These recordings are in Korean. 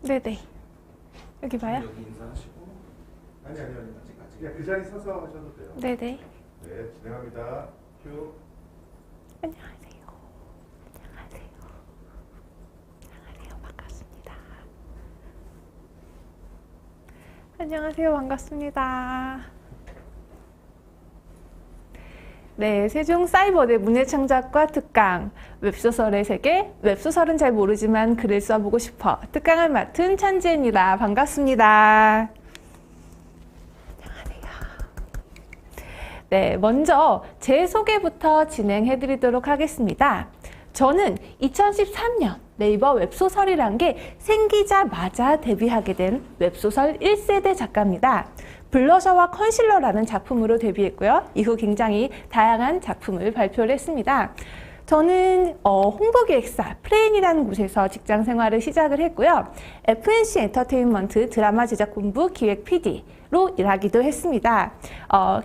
네네. 여기 봐요? 여기 인사하시고. 아니 아직 그냥 그 자리 서서 하셔도 돼요. 네네. 네, 진행합니다. 큐. 안녕하세요. 안녕하세요. 안녕하세요. 반갑습니다. 안녕하세요. 반갑습니다. 네, 세종사이버대 문예창작과 특강, 웹소설의 세계, 웹소설은 잘 모르지만 글을 써보고 싶어 특강을 맡은 천지입니다. 반갑습니다. 안녕하세요. 네, 먼저 제 소개부터 진행해드리도록 하겠습니다. 저는 2013년 네이버 웹소설이란 게 생기자마자 데뷔하게 된 웹소설 1세대 작가입니다. 블러셔와 컨실러라는 작품으로 데뷔했고요. 이후 굉장히 다양한 작품을 발표를 했습니다. 저는 홍보기획사 프레인이라는 곳에서 직장 생활을 시작을 했고요. FNC 엔터테인먼트 드라마 제작본부 기획 PD로 일하기도 했습니다.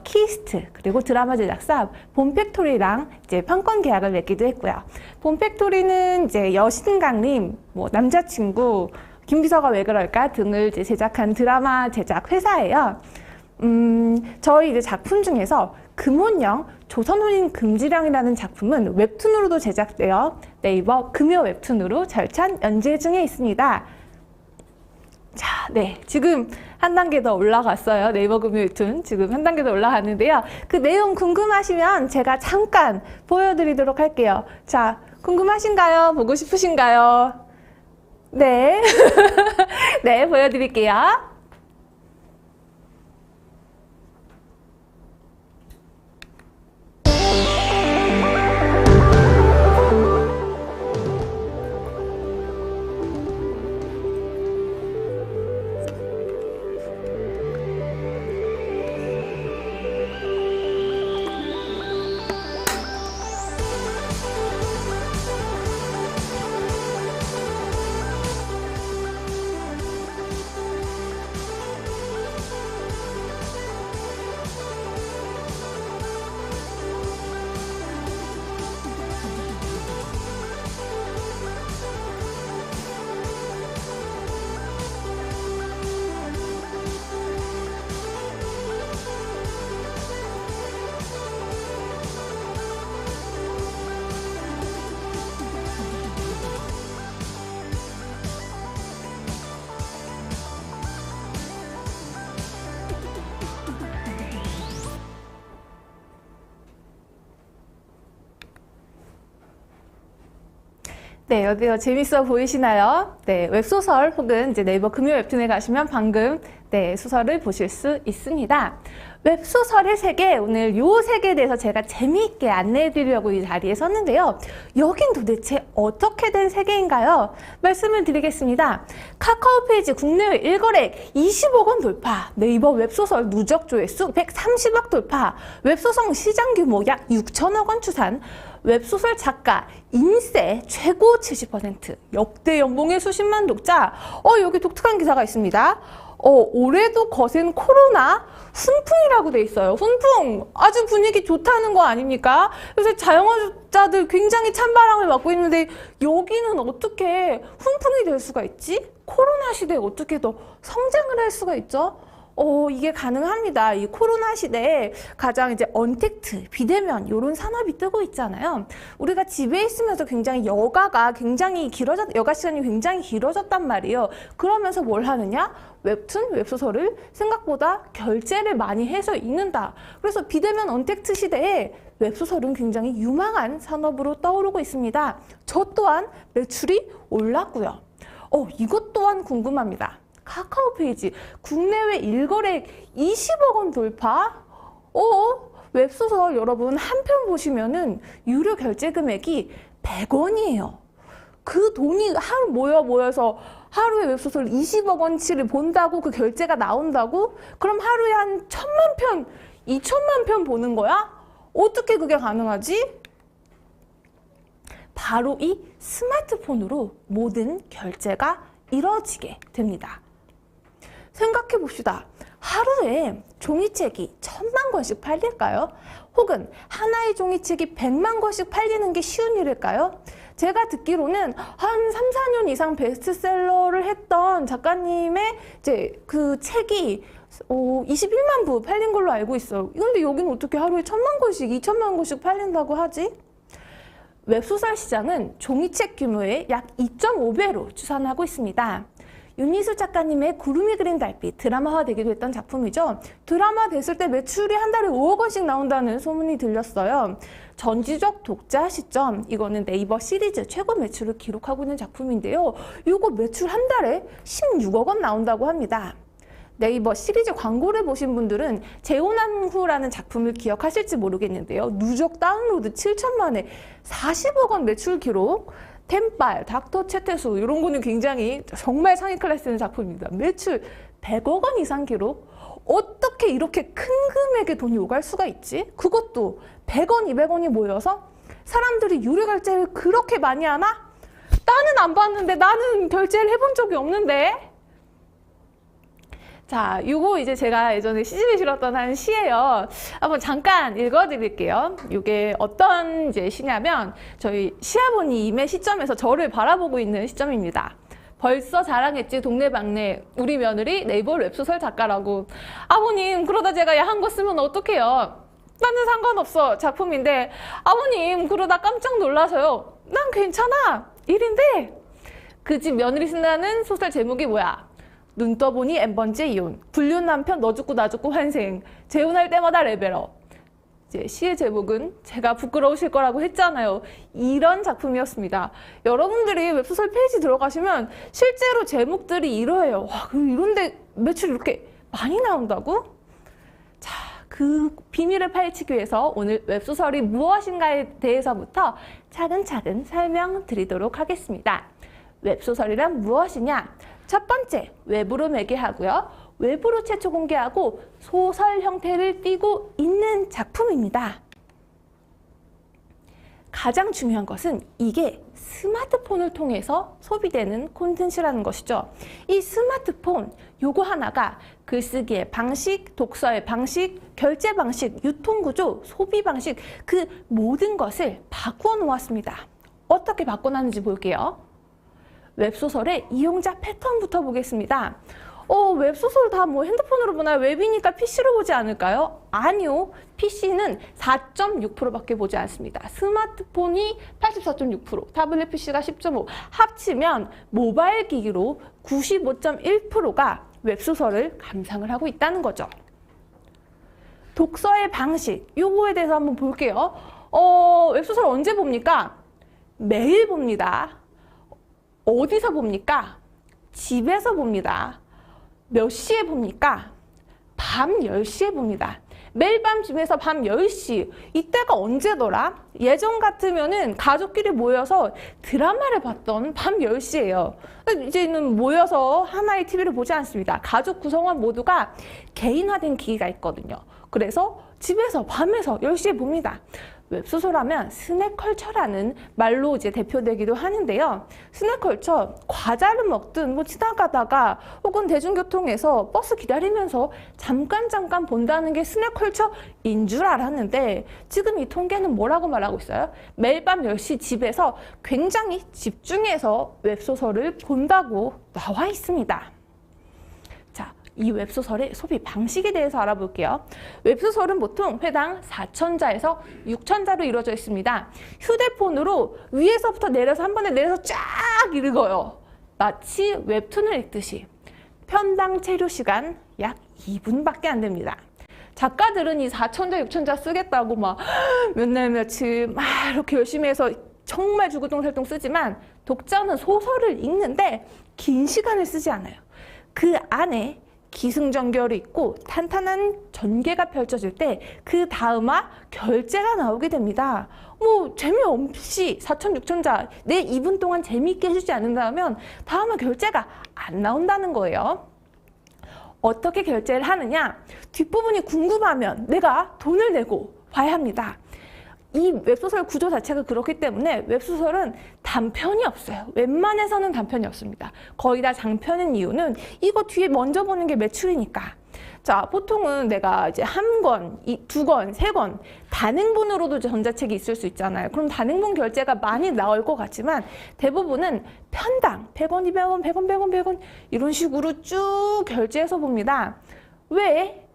키스트 그리고 드라마 제작사 봄팩토리랑 이제 판권 계약을 맺기도 했고요. 봄팩토리는 이제 여신강림, 남자친구, 김비서가 왜 그럴까 등을 이제 제작한 드라마 제작 회사예요. 저희 이제 작품 중에서 금혼령 조선혼인 금지령이라는 작품은 웹툰으로도 제작되어 네이버 금요 웹툰으로 절찬 연재 중에 있습니다. 자, 네, 지금 한 단계 더 올라갔어요. 네이버 금요 웹툰 지금 한 단계 더 올라갔는데요. 그 내용 궁금하시면 제가 잠깐 보여드리도록 할게요. 자, 궁금하신가요? 보고 싶으신가요? 네, 네, 보여드릴게요. 네, 어디요? 재밌어 보이시나요? 네, 웹소설 혹은 이제 네이버 금요 웹툰에 가시면 방금 네, 소설을 보실 수 있습니다. 웹소설의 세계, 오늘 요 세계에 대해서 제가 재미있게 안내해 드리려고 이 자리에 섰는데요. 여긴 도대체 어떻게 된 세계인가요? 말씀을 드리겠습니다. 카카오 페이지 국내외 일거래 20억 원 돌파, 네이버 웹소설 누적 조회수 130억 돌파, 웹소설 시장 규모 약 6천억 원 추산, 웹소설 작가 인세 최고 70%, 역대 연봉의 수십만 독자. 여기 독특한 기사가 있습니다. 올해도 거센 코로나 훈풍이라고 돼 있어요. 훈풍 아주 분위기 좋다는 거 아닙니까? 요새 자영업자들 굉장히 찬바람을 맞고 있는데 여기는 어떻게 훈풍이 될 수가 있지? 코로나 시대에 어떻게 더 성장을 할 수가 있죠? 이게 가능합니다. 이 코로나 시대에 가장 이제 언택트, 비대면 이런 산업이 뜨고 있잖아요. 우리가 집에 있으면서 굉장히 여가 시간이 굉장히 길어졌단 말이에요. 그러면서 뭘 하느냐? 웹툰, 웹소설을 생각보다 결제를 많이 해서 읽는다. 그래서 비대면 언택트 시대에 웹소설은 굉장히 유망한 산업으로 떠오르고 있습니다. 저 또한 매출이 올랐고요. 이것 또한 궁금합니다. 카카오 페이지 국내외 일거래 20억 원 돌파? 웹소설 여러분 한 편 보시면은 유료 결제 금액이 100원이에요. 그 돈이 하루 모여서 하루에 웹소설 20억 원치를 본다고 그 결제가 나온다고? 그럼 하루에 한 1000만 편, 2000만 편 보는 거야? 어떻게 그게 가능하지? 바로 이 스마트폰으로 모든 결제가 이루어지게 됩니다. 생각해 봅시다. 하루에 종이책이 1000만 권씩 팔릴까요? 혹은 하나의 종이책이 100만 권씩 팔리는 게 쉬운 일일까요? 제가 듣기로는 한 3, 4년 이상 베스트셀러를 했던 작가님의 이제 그 책이 21만 부 팔린 걸로 알고 있어요. 근데 여기는 어떻게 하루에 1,000만 권씩, 2,000만 권씩 팔린다고 하지? 웹소설 시장은 종이책 규모의 약 2.5배로 추산하고 있습니다. 윤희수 작가님의 구름이 그린 달빛 드라마화되기도 했던 작품이죠. 드라마 됐을 때 매출이 한 달에 5억 원씩 나온다는 소문이 들렸어요. 전지적 독자 시점, 이거는 네이버 시리즈 최고 매출을 기록하고 있는 작품인데요. 이거 매출 한 달에 16억 원 나온다고 합니다. 네이버 시리즈 광고를 보신 분들은 재혼한 후라는 작품을 기억하실지 모르겠는데요. 누적 다운로드 7천만에 40억 원 매출 기록, 템빨, 닥터 채태수 이런 거는 굉장히 정말 상위 클래스인 작품입니다. 매출 100억 원 이상 기록. 어떻게 이렇게 큰 금액의 돈이 오갈 수가 있지? 그것도 100원, 200원이 모여서 사람들이 유료 결제를 그렇게 많이 하나? 나는 안 봤는데, 나는 결제를 해본 적이 없는데. 자, 요거 이제 제가 예전에 시집에 실었던 한 시예요. 한번 잠깐 읽어드릴게요. 이게 어떤 이제 시냐면 저희 시아버님의 시점에서 저를 바라보고 있는 시점입니다. 벌써 자랑했지 동네방네 우리 며느리 네이버 웹소설 작가라고. 아버님 그러다 제가 야한 거 쓰면 어떡해요? 나는 상관없어. 작품인데 아버님 그러다 깜짝 놀라서요. 난 괜찮아. 일인데 그 집 며느리 쓴다는 소설 제목이 뭐야? 눈 떠보니 엠번째 이혼, 불륜 남편 너 죽고 나 죽고 환생, 재혼할 때마다 레벨업. 이제 시의 제목은 제가 부끄러우실 거라고 했잖아요. 이런 작품이었습니다. 여러분들이 웹소설 페이지 들어가시면 실제로 제목들이 이러해요. 와, 이런데 매출이 이렇게 많이 나온다고? 자, 그 비밀을 파헤치기 위해서 오늘 웹소설이 무엇인가에 대해서부터 차근차근 설명드리도록 하겠습니다. 웹소설이란 무엇이냐? 첫 번째, 외부로 매개하고요. 외부로 최초 공개하고 소설 형태를 띠고 있는 작품입니다. 가장 중요한 것은 이게 스마트폰을 통해서 소비되는 콘텐츠라는 것이죠. 이 스마트폰, 요거 하나가 글쓰기의 방식, 독서의 방식, 결제 방식, 유통구조, 소비 방식, 그 모든 것을 바꾸어 놓았습니다. 어떻게 바꿔놨는지 볼게요. 웹소설의 이용자 패턴부터 보겠습니다. 웹소설 다 뭐 핸드폰으로 보나요? 웹이니까 PC로 보지 않을까요? 아니요. PC는 4.6%밖에 보지 않습니다. 스마트폰이 84.6%, 타블렛 PC가 10.5%, 합치면 모바일 기기로 95.1%가 웹소설을 감상을 하고 있다는 거죠. 독서의 방식, 요거에 대해서 한번 볼게요. 웹소설 언제 봅니까? 매일 봅니다. 어디서 봅니까? 집에서 봅니다. 몇 시에 봅니까? 밤 10시에 봅니다. 매일 밤 집에서 밤 10시. 이때가 언제더라? 예전 같으면은 가족끼리 모여서 드라마를 봤던 밤 10시예요. 이제는 모여서 하나의 TV를 보지 않습니다. 가족 구성원 모두가 개인화된 기기가 있거든요. 그래서 집에서 밤에서 10시에 봅니다. 웹소설하면 스낵컬처라는 말로 이제 대표되기도 하는데요. 스낵컬처, 과자를 먹든 뭐 지나가다가 혹은 대중교통에서 버스 기다리면서 잠깐 본다는 게 스낵컬처인 줄 알았는데 지금 이 통계는 뭐라고 말하고 있어요? 매일 밤 10시 집에서 굉장히 집중해서 웹소설을 본다고 나와 있습니다. 이 웹소설의 소비 방식에 대해서 알아볼게요. 웹소설은 보통 회당 4,000자에서 6,000자로 이루어져 있습니다. 휴대폰으로 위에서부터 내려서 한 번에 내려서 쫙 읽어요. 마치 웹툰을 읽듯이. 편당 체류 시간 약 2분밖에 안 됩니다. 작가들은 이 4,000자, 6,000자 쓰겠다고 막 몇 날 며칠 막 이렇게 열심히 해서 정말 죽을똥살똥 쓰지만 독자는 소설을 읽는데 긴 시간을 쓰지 않아요. 그 안에 기승전결이 있고 탄탄한 전개가 펼쳐질 때 그 다음화 결제가 나오게 됩니다. 뭐 재미없이 4,000, 6,000자 내 2분 동안 재미있게 해주지 않는다면 다음화 결제가 안 나온다는 거예요. 어떻게 결제를 하느냐? 뒷부분이 궁금하면 내가 돈을 내고 봐야 합니다. 이 웹소설 구조 자체가 그렇기 때문에 웹소설은 단편이 없어요. 웬만해서는 단편이 없습니다. 거의 다 장편인 이유는 이거 뒤에 먼저 보는 게 매출이니까. 자, 보통은 내가 이제 한 권, 두 권, 세 권, 단행본으로도 전자책이 있을 수 있잖아요. 그럼 단행본 결제가 많이 나올 것 같지만 대부분은 편당 100원, 200원, 100원, 100원, 100원 이런 식으로 쭉 결제해서 봅니다. 왜?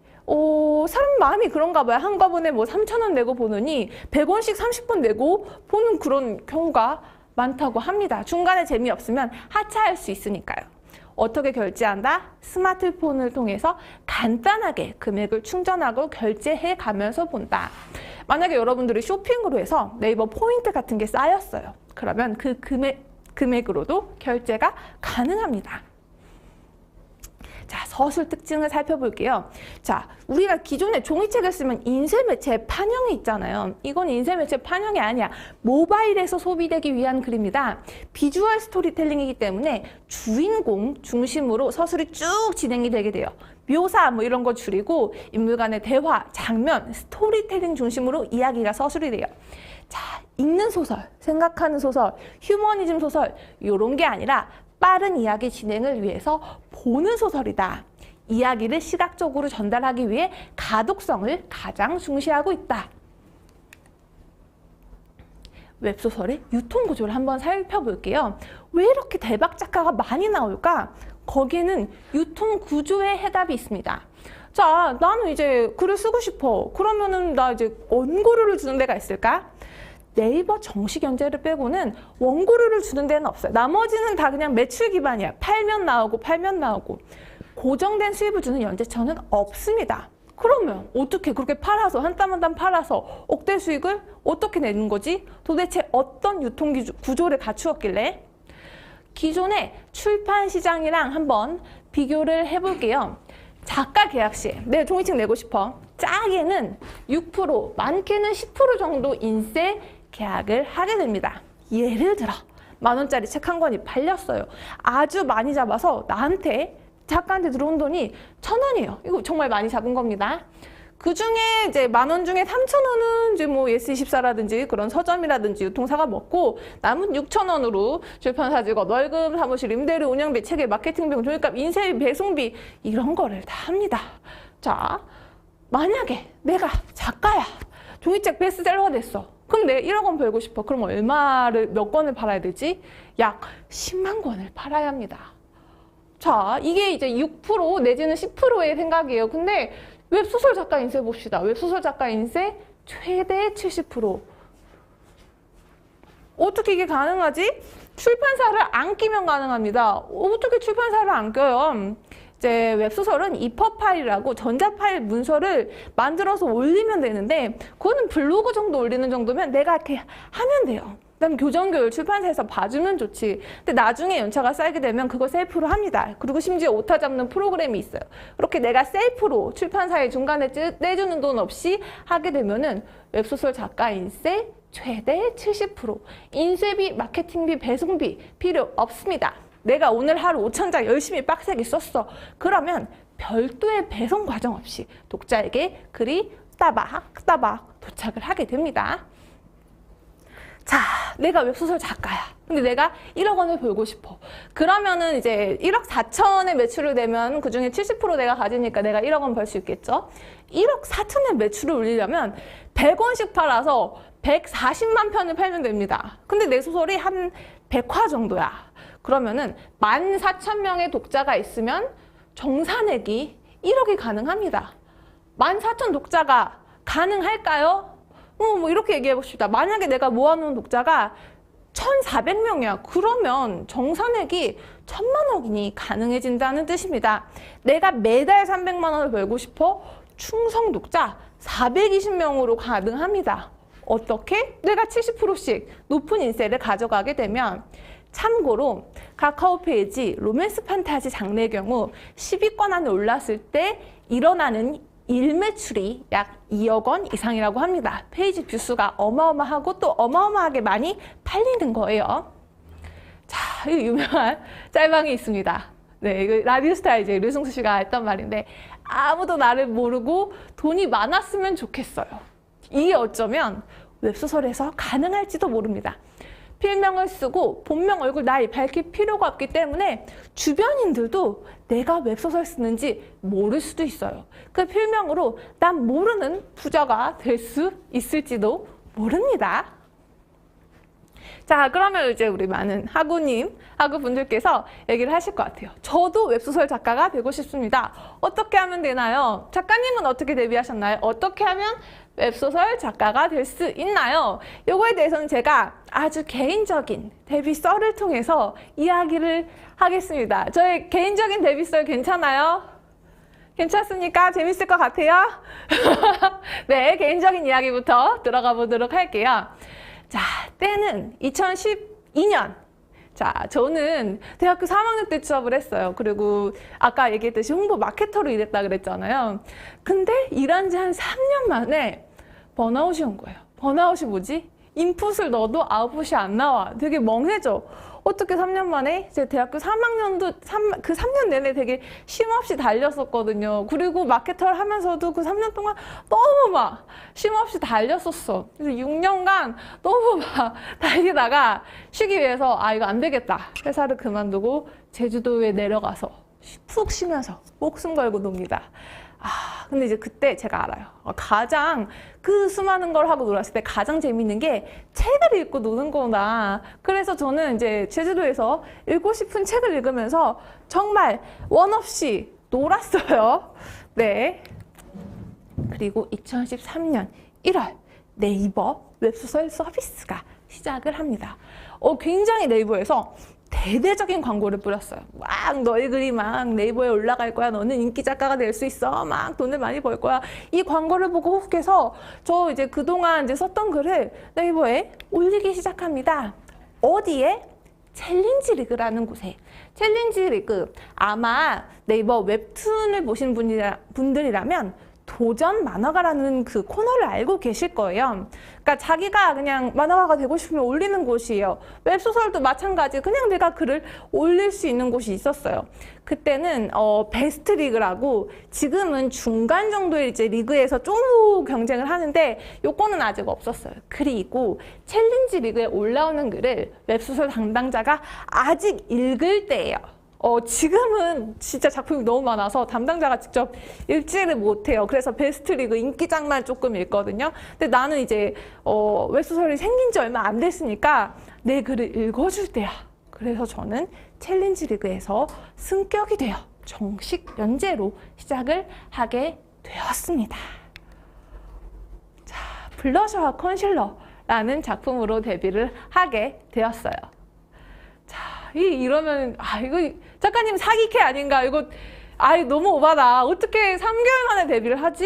사람 마음이 그런가 봐요. 한꺼번에 뭐 3,000원 내고 보느니 100원씩 30번 내고 보는 그런 경우가 많다고 합니다. 중간에 재미없으면 하차할 수 있으니까요. 어떻게 결제한다? 스마트폰을 통해서 간단하게 금액을 충전하고 결제해 가면서 본다. 만약에 여러분들이 쇼핑으로 해서 네이버 포인트 같은 게 쌓였어요. 그러면 그 금액으로도 결제가 가능합니다. 자, 서술 특징을 살펴볼게요. 자, 우리가 기존에 종이책을 쓰면 인쇄매체 판형이 있잖아요. 이건 인쇄매체 판형이 아니야. 모바일에서 소비되기 위한 글입니다. 비주얼 스토리텔링이기 때문에 주인공 중심으로 서술이 쭉 진행이 되게 돼요. 묘사 뭐 이런 거 줄이고 인물 간의 대화, 장면, 스토리텔링 중심으로 이야기가 서술이 돼요. 자, 읽는 소설, 생각하는 소설, 휴머니즘 소설 이런 게 아니라 빠른 이야기 진행을 위해서 보는 소설이다. 이야기를 시각적으로 전달하기 위해 가독성을 가장 중시하고 있다. 웹소설의 유통구조를 한번 살펴볼게요. 왜 이렇게 대박 작가가 많이 나올까? 거기에는 유통구조의 해답이 있습니다. 자, 나는 이제 글을 쓰고 싶어. 그러면은 나 이제 원고료를 주는 데가 있을까? 네이버 정식 연재를 빼고는 원고료를 주는 데는 없어요. 나머지는 다 그냥 매출 기반이야. 팔면 나오고 고정된 수입을 주는 연재처는 없습니다. 그러면 어떻게 그렇게 팔아서 한 땀 한 땀 팔아서 억대 수익을 어떻게 내는 거지? 도대체 어떤 유통 구조를 갖추었길래? 기존의 출판 시장이랑 한번 비교를 해볼게요. 작가 계약 시 내 종이책 내고 싶어. 짜게는 6%, 많게는 10% 정도 인쇄 계약을 하게 됩니다. 예를 들어 10,000원짜리 책 한 권이 팔렸어요. 아주 많이 잡아서 나한테 작가한테 들어온 돈이 1,000원이에요. 이거 정말 많이 잡은 겁니다. 그 중에 이제 10,000원 중에 3,000원은 이제 뭐 예스24라든지 그런 서점이라든지 유통사가 먹고 남은 6,000원으로 출판사 직원, 월급, 사무실, 임대료, 운영비, 책의 마케팅비, 종이값, 인쇄비, 배송비 이런 거를 다 합니다. 자, 만약에 내가 작가야. 종이책 베스트셀러가 됐어. 그럼 내가 1억 원 벌고 싶어. 그럼 얼마를 몇 권을 팔아야 되지? 약 10만 권을 팔아야 합니다. 자, 이게 이제 6% 내지는 10%의 생각이에요. 근데 웹소설 작가 인쇄 봅시다. 웹소설 작가 인쇄 최대 70%. 어떻게 이게 가능하지? 출판사를 안 끼면 가능합니다. 어떻게 출판사를 안 껴요? 이제 웹소설은 이퍼 파일이라고 전자 파일 문서를 만들어서 올리면 되는데 그거는 블로그 정도 올리는 정도면 내가 이렇게 하면 돼요. 그다음 교정교육 출판사에서 봐주면 좋지. 근데 나중에 연차가 쌓이게 되면 그거 셀프로 합니다. 그리고 심지어 오타 잡는 프로그램이 있어요. 그렇게 내가 셀프로 출판사에 중간에 떼주는 돈 없이 하게 되면은 웹소설 작가 인쇄 최대 70%. 인쇄비, 마케팅비, 배송비 필요 없습니다. 내가 오늘 하루 5,000장 열심히 빡세게 썼어. 그러면 별도의 배송 과정 없이 독자에게 글이 따박 도착을 하게 됩니다. 자, 내가 웹소설 작가야. 근데 내가 1억 원을 벌고 싶어. 그러면은 이제 1억 4천의 매출을 내면 그 중에 70% 내가 가지니까 내가 1억 원 벌 수 있겠죠? 1억 4천의 매출을 올리려면 100원씩 팔아서 140만 편을 팔면 됩니다. 근데 내 소설이 한 100화 정도야. 그러면은 14,000명의 독자가 있으면 정산액이 1억이 가능합니다. 14,000 독자가 가능할까요? 뭐 이렇게 얘기해 봅시다. 만약에 내가 모아놓은 독자가 1,400명이야. 그러면 정산액이 1,000만 원이 가능해진다는 뜻입니다. 내가 매달 300만 원을 벌고 싶어? 충성 독자 420명으로 가능합니다. 어떻게? 내가 70%씩 높은 인세를 가져가게 되면 참고로 카카오 페이지 로맨스 판타지 장르의 경우 10위권 안에 올랐을 때 일어나는 일매출이 약 2억 원 이상이라고 합니다. 페이지 뷰수가 어마어마하고 또 어마어마하게 많이 팔리는 거예요. 자, 이 유명한 짤방이 있습니다. 네, 이거 라디오스타 이제 류승수 씨가 했던 말인데 아무도 나를 모르고 돈이 많았으면 좋겠어요. 이게 어쩌면 웹소설에서 가능할지도 모릅니다. 필명을 쓰고 본명 얼굴 나이 밝힐 필요가 없기 때문에 주변인들도 내가 웹소설 쓰는지 모를 수도 있어요. 그 필명으로 난 모르는 부자가 될 수 있을지도 모릅니다. 자, 그러면 이제 우리 많은 학우분들께서 얘기를 하실 것 같아요. 저도 웹소설 작가가 되고 싶습니다. 어떻게 하면 되나요? 작가님은 어떻게 데뷔하셨나요? 어떻게 하면 웹소설 작가가 될 수 있나요? 요거에 대해서는 제가 아주 개인적인 데뷔 썰을 통해서 이야기를 하겠습니다. 저의 개인적인 데뷔 썰 괜찮아요? 괜찮습니까? 재밌을 것 같아요? 네, 개인적인 이야기부터 들어가 보도록 할게요. 자, 때는 2012년. 자, 저는 대학교 3학년 때 취업을 했어요. 그리고 아까 얘기했듯이 홍보 마케터로 일했다 그랬잖아요. 근데 일한 지 한 3년 만에 번아웃이 온 거예요. 번아웃이 뭐지? 인풋을 넣어도 아웃풋이 안 나와. 되게 멍해져. 어떻게 3년 만에 제 대학교 3학년도 그 3년 내내 되게 쉼없이 달렸었거든요. 그리고 마케터를 하면서도 그 3년 동안 너무 막 쉼없이 달렸었어. 그래서 6년간 너무 막 달리다가 쉬기 위해서 아 이거 안 되겠다. 회사를 그만두고 제주도에 내려가서 푹 쉬면서 목숨 걸고 놉니다. 아, 근데 이제 그때 제가 알아요. 가장 그 수많은 걸 하고 놀았을 때 가장 재밌는 게 책을 읽고 노는 거구나. 그래서 저는 이제 제주도에서 읽고 싶은 책을 읽으면서 정말 원 없이 놀았어요. 네. 그리고 2013년 1월 네이버 웹소설 서비스가 시작을 합니다. 굉장히 네이버에서 대대적인 광고를 뿌렸어요. 막 너희 글이 막 네이버에 올라갈 거야. 너는 인기 작가가 될 수 있어. 막 돈을 많이 벌 거야. 이 광고를 보고 혹해서 저 이제 그동안 이제 썼던 글을 네이버에 올리기 시작합니다. 어디에? 챌린지 리그라는 곳에. 챌린지 리그. 아마 네이버 웹툰을 보신 분들이라면 도전 만화가라는 그 코너를 알고 계실 거예요. 그러니까 자기가 그냥 만화가가 되고 싶으면 올리는 곳이에요. 웹소설도 마찬가지. 그냥 내가 글을 올릴 수 있는 곳이 있었어요. 그때는 베스트 리그라고 지금은 중간 정도의 이제 리그에서 쪼무 경쟁을 하는데 요거는 아직 없었어요. 그리고 챌린지 리그에 올라오는 글을 웹소설 담당자가 아직 읽을 때예요. 지금은 진짜 작품이 너무 많아서 담당자가 직접 읽지를 못해요. 그래서 베스트 리그 인기작만 조금 읽거든요. 근데 나는 이제 웹소설이 생긴 지 얼마 안 됐으니까 내 글을 읽어줄 때야. 그래서 저는 챌린지 리그에서 승격이 되어 정식 연재로 시작을 하게 되었습니다. 자, 블러셔와 컨실러라는 작품으로 데뷔를 하게 되었어요. 이러면 이거 작가님 사기캐 아닌가? 이거 너무 오바다. 어떻게 3개월 만에 데뷔를 하지?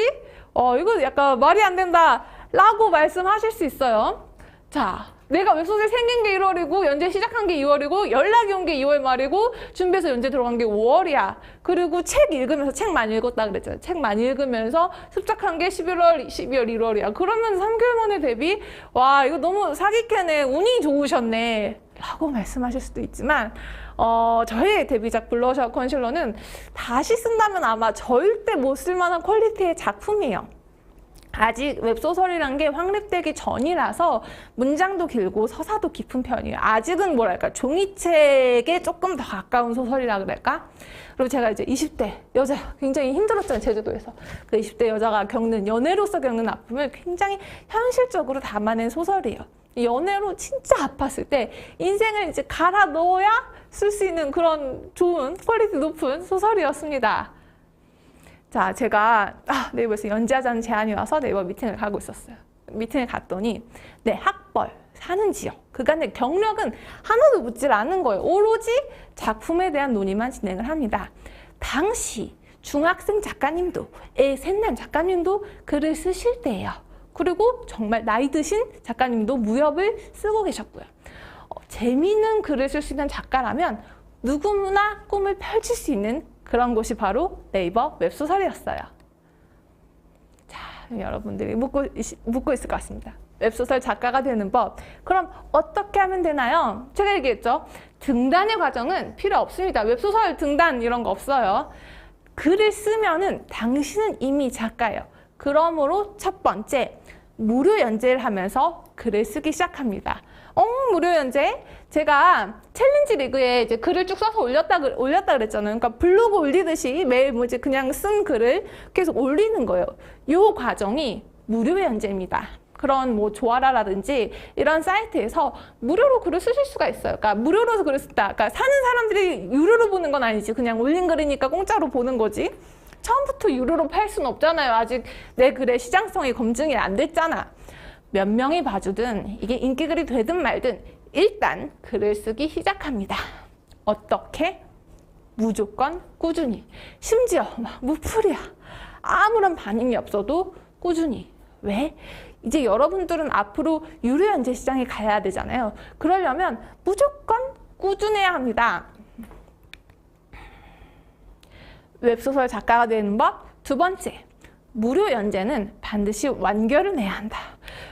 이거 약간 말이 안 된다라고 말씀하실 수 있어요. 자, 내가 웹소설 생긴 게 1월이고 연재 시작한 게 2월이고 연락이 온 게 2월 말이고 준비해서 연재 들어간 게 5월이야. 그리고 책 읽으면서 책 많이 읽었다 그랬잖아요. 책 많이 읽으면서 습작한 게 11월, 12월, 1월이야. 그러면 3개월 만에 데뷔? 와, 이거 너무 사기캐네. 운이 좋으셨네. 라고 말씀하실 수도 있지만 저의 데뷔작 블러셔 컨실러는 다시 쓴다면 아마 절대 못 쓸만한 퀄리티의 작품이에요. 아직 웹소설이란 게 확립되기 전이라서 문장도 길고 서사도 깊은 편이에요. 아직은 뭐랄까 종이책에 조금 더 가까운 소설이라 그럴까? 그리고 제가 이제 20대 여자 굉장히 힘들었잖아요. 제주도에서. 그 20대 여자가 겪는 연애로서 겪는 아픔을 굉장히 현실적으로 담아낸 소설이에요. 연애로 진짜 아팠을 때 인생을 이제 갈아 넣어야 쓸 수 있는 그런 좋은 퀄리티 높은 소설이었습니다. 자, 제가 네이버에서 연재하자는 제안이 와서 네이버 미팅을 가고 있었어요. 미팅을 갔더니 내 학벌, 사는 지역, 그간의 경력은 하나도 묻질 않은 거예요. 오로지 작품에 대한 논의만 진행을 합니다. 당시 중학생 작가님도, 애 셋난 작가님도 글을 쓰실 때예요. 그리고 정말 나이 드신 작가님도 무협을 쓰고 계셨고요. 재미있는 글을 쓸 수 있는 작가라면 누구나 꿈을 펼칠 수 있는 그런 곳이 바로 네이버 웹소설이었어요. 자, 여러분들이 묻고 있을 것 같습니다. 웹소설 작가가 되는 법. 그럼 어떻게 하면 되나요? 제가 얘기했죠. 등단의 과정은 필요 없습니다. 웹소설 등단 이런 거 없어요. 글을 쓰면은 당신은 이미 작가예요. 그러므로 첫 번째, 무료 연재를 하면서 글을 쓰기 시작합니다. 무료 연재. 제가 챌린지 리그에 이제 글을 쭉 써서 올렸다 그랬잖아요. 그러니까 블로그 올리듯이 매일 뭐 이제 그냥 쓴 글을 계속 올리는 거예요. 요 과정이 무료 연재입니다. 그런 뭐 조아라라든지 이런 사이트에서 무료로 글을 쓰실 수가 있어요. 그러니까 무료로 글을 쓴다. 그러니까 사는 사람들이 유료로 보는 건 아니지. 그냥 올린 글이니까 공짜로 보는 거지. 처음부터 유료로 팔 수는 없잖아요. 아직 내 글의 시장성이 검증이 안 됐잖아. 몇 명이 봐주든 이게 인기글이 되든 말든 일단 글을 쓰기 시작합니다. 어떻게? 무조건 꾸준히. 심지어 막 무풀이야. 아무런 반응이 없어도 꾸준히. 왜? 이제 여러분들은 앞으로 유료 연재 시장에 가야 되잖아요. 그러려면 무조건 꾸준해야 합니다. 웹소설 작가가 되는 법. 두 번째, 무료 연재는 반드시 완결을 내야 한다.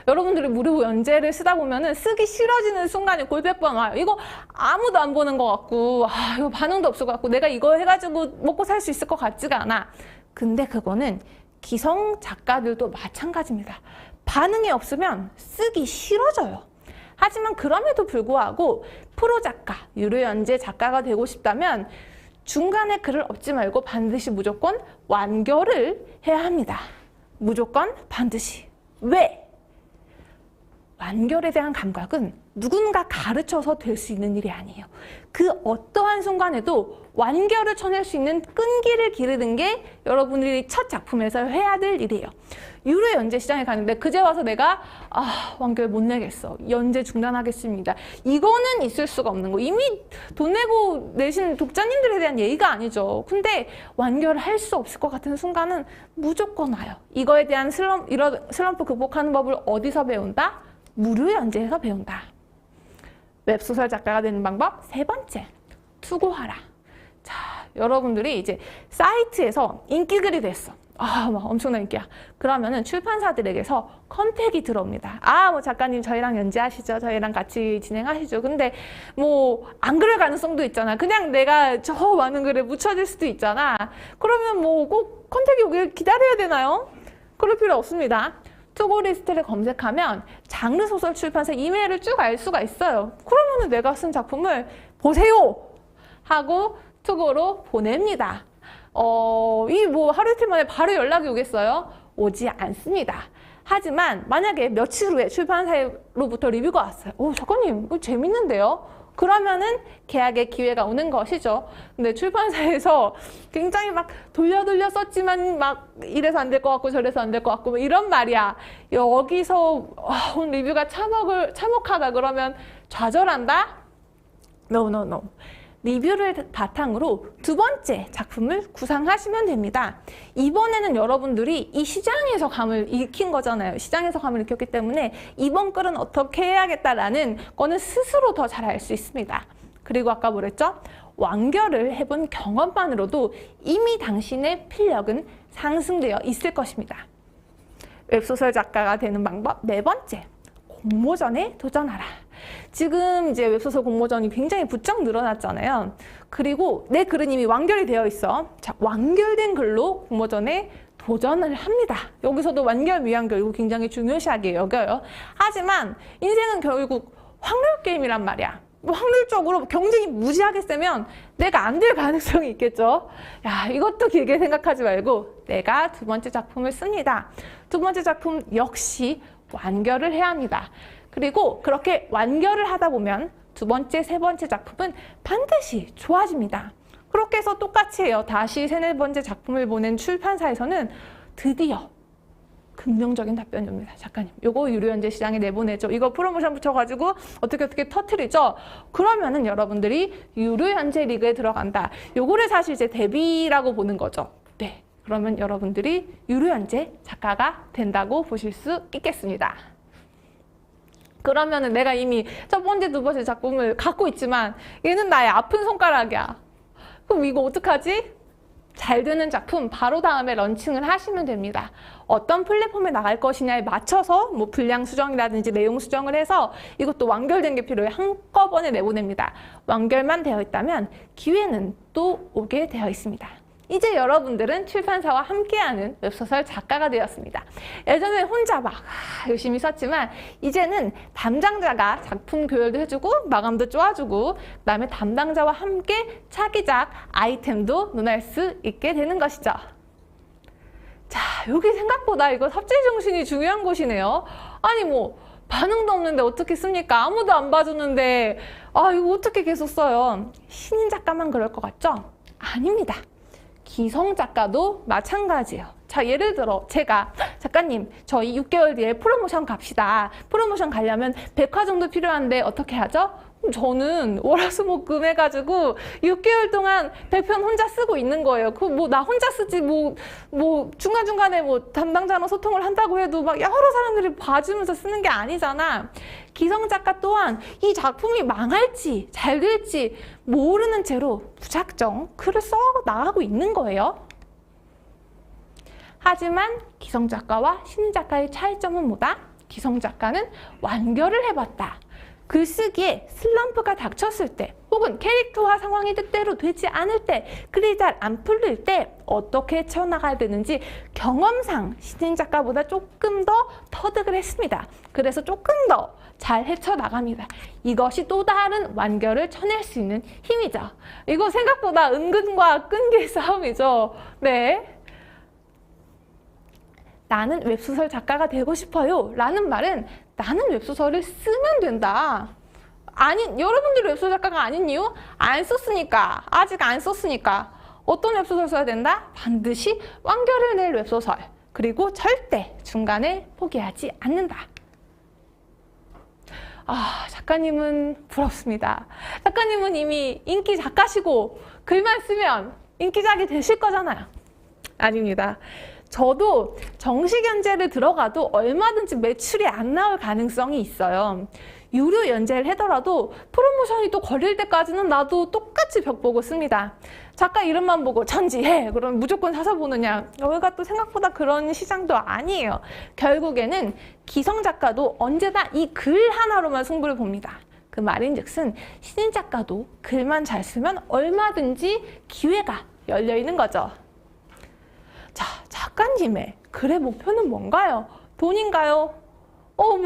여러분들이 무료 연재를 쓰다 보면은 쓰기 싫어지는 순간이 골백 번 와요. 이거 아무도 안 보는 것 같고, 이거 반응도 없을 것 같고, 내가 이거 해가지고 먹고 살 수 있을 것 같지가 않아. 근데 그거는 기성 작가들도 마찬가지입니다. 반응이 없으면 쓰기 싫어져요. 하지만 그럼에도 불구하고 프로 작가, 유료 연재 작가가 되고 싶다면 중간에 글을 얻지 말고 반드시 무조건 완결을 해야 합니다. 무조건 반드시. 왜? 완결에 대한 감각은 누군가 가르쳐서 될 수 있는 일이 아니에요. 그 어떠한 순간에도 완결을 쳐낼 수 있는 끈기를 기르는 게 여러분들이 첫 작품에서 해야 될 일이에요. 유료 연재 시장에 가는데 그제 와서 내가 완결 못 내겠어. 연재 중단하겠습니다. 이거는 있을 수가 없는 거. 이미 돈 내고 내신 독자님들에 대한 예의가 아니죠. 근데 완결을 할 수 없을 것 같은 순간은 무조건 와요. 이거에 대한 슬럼프 극복하는 법을 어디서 배운다? 무료 연재에서 배운다. 웹소설 작가가 되는 방법 세 번째, 투고하라. 자, 여러분들이 이제 사이트에서 인기글이 됐어. 막 엄청난 인기야. 그러면은 출판사들에게서 컨택이 들어옵니다. 뭐 작가님 저희랑 연재하시죠. 저희랑 같이 진행하시죠. 근데 뭐 안 그럴 가능성도 있잖아. 그냥 내가 저 많은 글에 묻혀질 수도 있잖아. 그러면 뭐 꼭 컨택이 오길 기다려야 되나요? 그럴 필요 없습니다. 투고 리스트를 검색하면 장르 소설 출판사 이메일을 쭉 알 수가 있어요. 그러면은 내가 쓴 작품을 보세요 하고 투고로 보냅니다. 이 뭐 하루 이틀 만에 바로 연락이 오겠어요? 오지 않습니다. 하지만 만약에 며칠 후에 출판사로부터 리뷰가 왔어요. 작가님 이거 재밌는데요? 그러면은 계약의 기회가 오는 것이죠. 근데 출판사에서 굉장히 막 돌려 썼지만 막 이래서 안 될 것 같고 저래서 안 될 것 같고 뭐 이런 말이야. 여기서 오늘 리뷰가 참혹하다 그러면 좌절한다? No. 리뷰를 바탕으로 두 번째 작품을 구상하시면 됩니다. 이번에는 여러분들이 이 시장에서 감을 익힌 거잖아요. 시장에서 감을 익혔기 때문에 이번 글은 어떻게 해야겠다라는 거는 스스로 더 잘 알 수 있습니다. 그리고 아까 뭐랬죠? 완결을 해본 경험만으로도 이미 당신의 필력은 상승되어 있을 것입니다. 웹소설 작가가 되는 방법 네 번째, 공모전에 도전하라. 지금 이제 웹소설 공모전이 굉장히 부쩍 늘어났잖아요. 그리고 내 글은 이미 완결이 되어 있어. 자, 완결된 글로 공모전에 도전을 합니다. 여기서도 완결, 미완결 이거 굉장히 중요시하게 여겨요. 하지만 인생은 결국 확률 게임이란 말이야. 확률적으로 경쟁이 무지하게 세면 내가 안 될 가능성이 있겠죠. 이것도 길게 생각하지 말고 내가 두 번째 작품을 씁니다. 두 번째 작품 역시 완결을 해야 합니다. 그리고 그렇게 완결을 하다 보면 두 번째, 세 번째 작품은 반드시 좋아집니다. 그렇게 해서 똑같이 해요. 다시 세네 번째 작품을 보낸 출판사에서는 드디어 긍정적인 답변이 옵니다. 작가님, 요거 유료연재 시장에 내보내죠. 이거 프로모션 붙여가지고 어떻게 터트리죠. 그러면은 여러분들이 유료연재 리그에 들어간다. 요거를 사실 이제 데뷔라고 보는 거죠. 네. 그러면 여러분들이 유료연재 작가가 된다고 보실 수 있겠습니다. 그러면은 내가 이미 첫 번째, 두 번째 작품을 갖고 있지만 얘는 나의 아픈 손가락이야. 그럼 이거 어떡하지? 잘 되는 작품 바로 다음에 런칭을 하시면 됩니다. 어떤 플랫폼에 나갈 것이냐에 맞춰서 뭐 분량 수정이라든지 내용 수정을 해서 이것도 완결된 게 필요해. 한꺼번에 내보냅니다. 완결만 되어 있다면 기회는 또 오게 되어 있습니다. 이제 여러분들은 출판사와 함께하는 웹소설 작가가 되었습니다. 예전에 혼자 막 열심히 썼지만 이제는 담당자가 작품 교열도 해주고 마감도 쪼아주고 그다음에 담당자와 함께 차기작 아이템도 논할 수 있게 되는 것이죠. 자, 여기 생각보다 이거 삽질 정신이 중요한 곳이네요. 아니 뭐 반응도 없는데 어떻게 씁니까? 아무도 안 봐주는데 이거 어떻게 계속 써요? 신인 작가만 그럴 것 같죠? 아닙니다. 기성 작가도 마찬가지예요. 자, 예를 들어 제가 작가님 저희 6개월 뒤에 프로모션 갑시다. 프로모션 가려면 100화 정도 필요한데 어떻게 하죠? 저는 월화수목금 해가지고 6개월 동안 100편 혼자 쓰고 있는 거예요. 나 혼자 쓰지 중간중간에 담당자랑 소통을 한다고 해도 막 여러 사람들이 봐주면서 쓰는 게 아니잖아. 기성 작가 또한 이 작품이 망할지 잘 될지 모르는 채로 무작정 글을 써 나가고 있는 거예요. 하지만 기성 작가와 신인 작가의 차이점은 뭐다? 기성 작가는 완결을 해봤다. 글쓰기에 슬럼프가 닥쳤을 때 혹은 캐릭터와 상황이 뜻대로 되지 않을 때 글이 잘 안 풀릴 때 어떻게 채워나가야 되는지 경험상 신인 작가보다 조금 더 터득을 했습니다. 그래서 조금 더 잘 헤쳐나갑니다. 이것이 또 다른 완결을 쳐낼 수 있는 힘이죠. 이거 생각보다 은근과 끈기의 싸움이죠. 네. 나는 웹소설 작가가 되고 싶어요 라는 말은 나는 웹소설을 쓰면 된다. 여러분들이 웹소설 작가가 아닌 이유? 안 썼으니까. 아직 안 썼으니까. 어떤 웹소설 써야 된다? 반드시 완결을 낼 웹소설. 그리고 절대 중간에 포기하지 않는다. 작가님은 부럽습니다. 작가님은 이미 인기 작가시고 글만 쓰면 인기작이 되실 거잖아요. 아닙니다. 저도 정식 연재를 들어가도 얼마든지 매출이 안 나올 가능성이 있어요. 유료 연재를 하더라도 프로모션이 또 걸릴 때까지는 나도 똑같이 벽 보고 씁니다. 작가 이름만 보고 천지해! 그럼 무조건 사서 보느냐? 여기가 또 생각보다 그런 시장도 아니에요. 결국에는 기성 작가도 언제나 이 글 하나로만 승부를 봅니다. 그 말인즉슨 신인 작가도 글만 잘 쓰면 얼마든지 기회가 열려 있는 거죠. 자, 작가님의 글의 목표는 뭔가요? 돈인가요?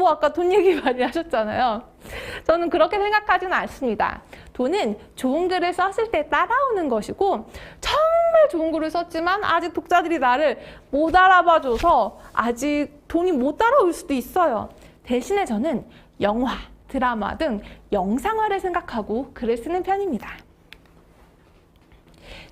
아까 돈 얘기 많이 하셨잖아요. 저는 그렇게 생각하지는 않습니다. 돈은 좋은 글을 썼을 때 따라오는 것이고 정말 좋은 글을 썼지만 아직 독자들이 나를 못 알아봐줘서 아직 돈이 못 따라올 수도 있어요. 대신에 저는 영화, 드라마 등 영상화를 생각하고 글을 쓰는 편입니다.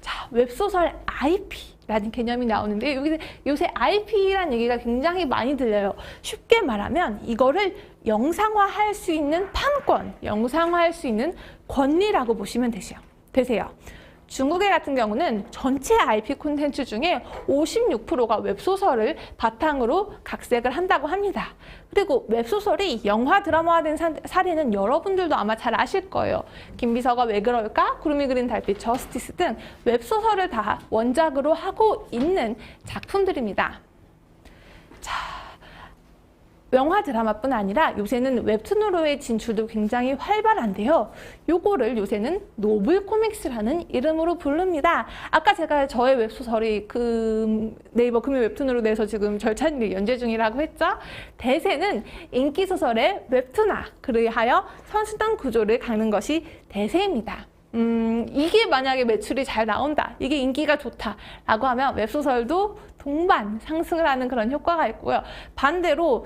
자, 웹소설 IP라는 개념이 나오는데 여기서 요새 IP라는 얘기가 굉장히 많이 들려요. 쉽게 말하면 이거를 영상화할 수 있는 판권, 영상화할 수 있는 권리라고 보시면 되세요. 중국의 같은 경우는 전체 IP 콘텐츠 중에 56%가 웹소설을 바탕으로 각색을 한다고 합니다. 그리고 웹소설이 영화 드라마화된 사례는 여러분들도 아마 잘 아실 거예요. 김비서가 왜 그럴까? 구름이 그린 달빛, 저스티스 등 웹소설을 다 원작으로 하고 있는 작품들입니다. 자, 영화 드라마뿐 아니라 요새는 웹툰으로의 진출도 굉장히 활발한데요. 요거를 요새는 노블 코믹스라는 이름으로 부릅니다. 아까 제가 저의 웹소설이 네이버 금요 웹툰으로 내서 지금 절찬리 연재 중이라고 했죠. 대세는 인기소설의 웹툰화, 그리하여 선수단 구조를 갖는 것이 대세입니다. 이게 만약에 매출이 잘 나온다, 이게 인기가 좋다라고 하면 웹소설도 동반 상승을 하는 그런 효과가 있고요. 반대로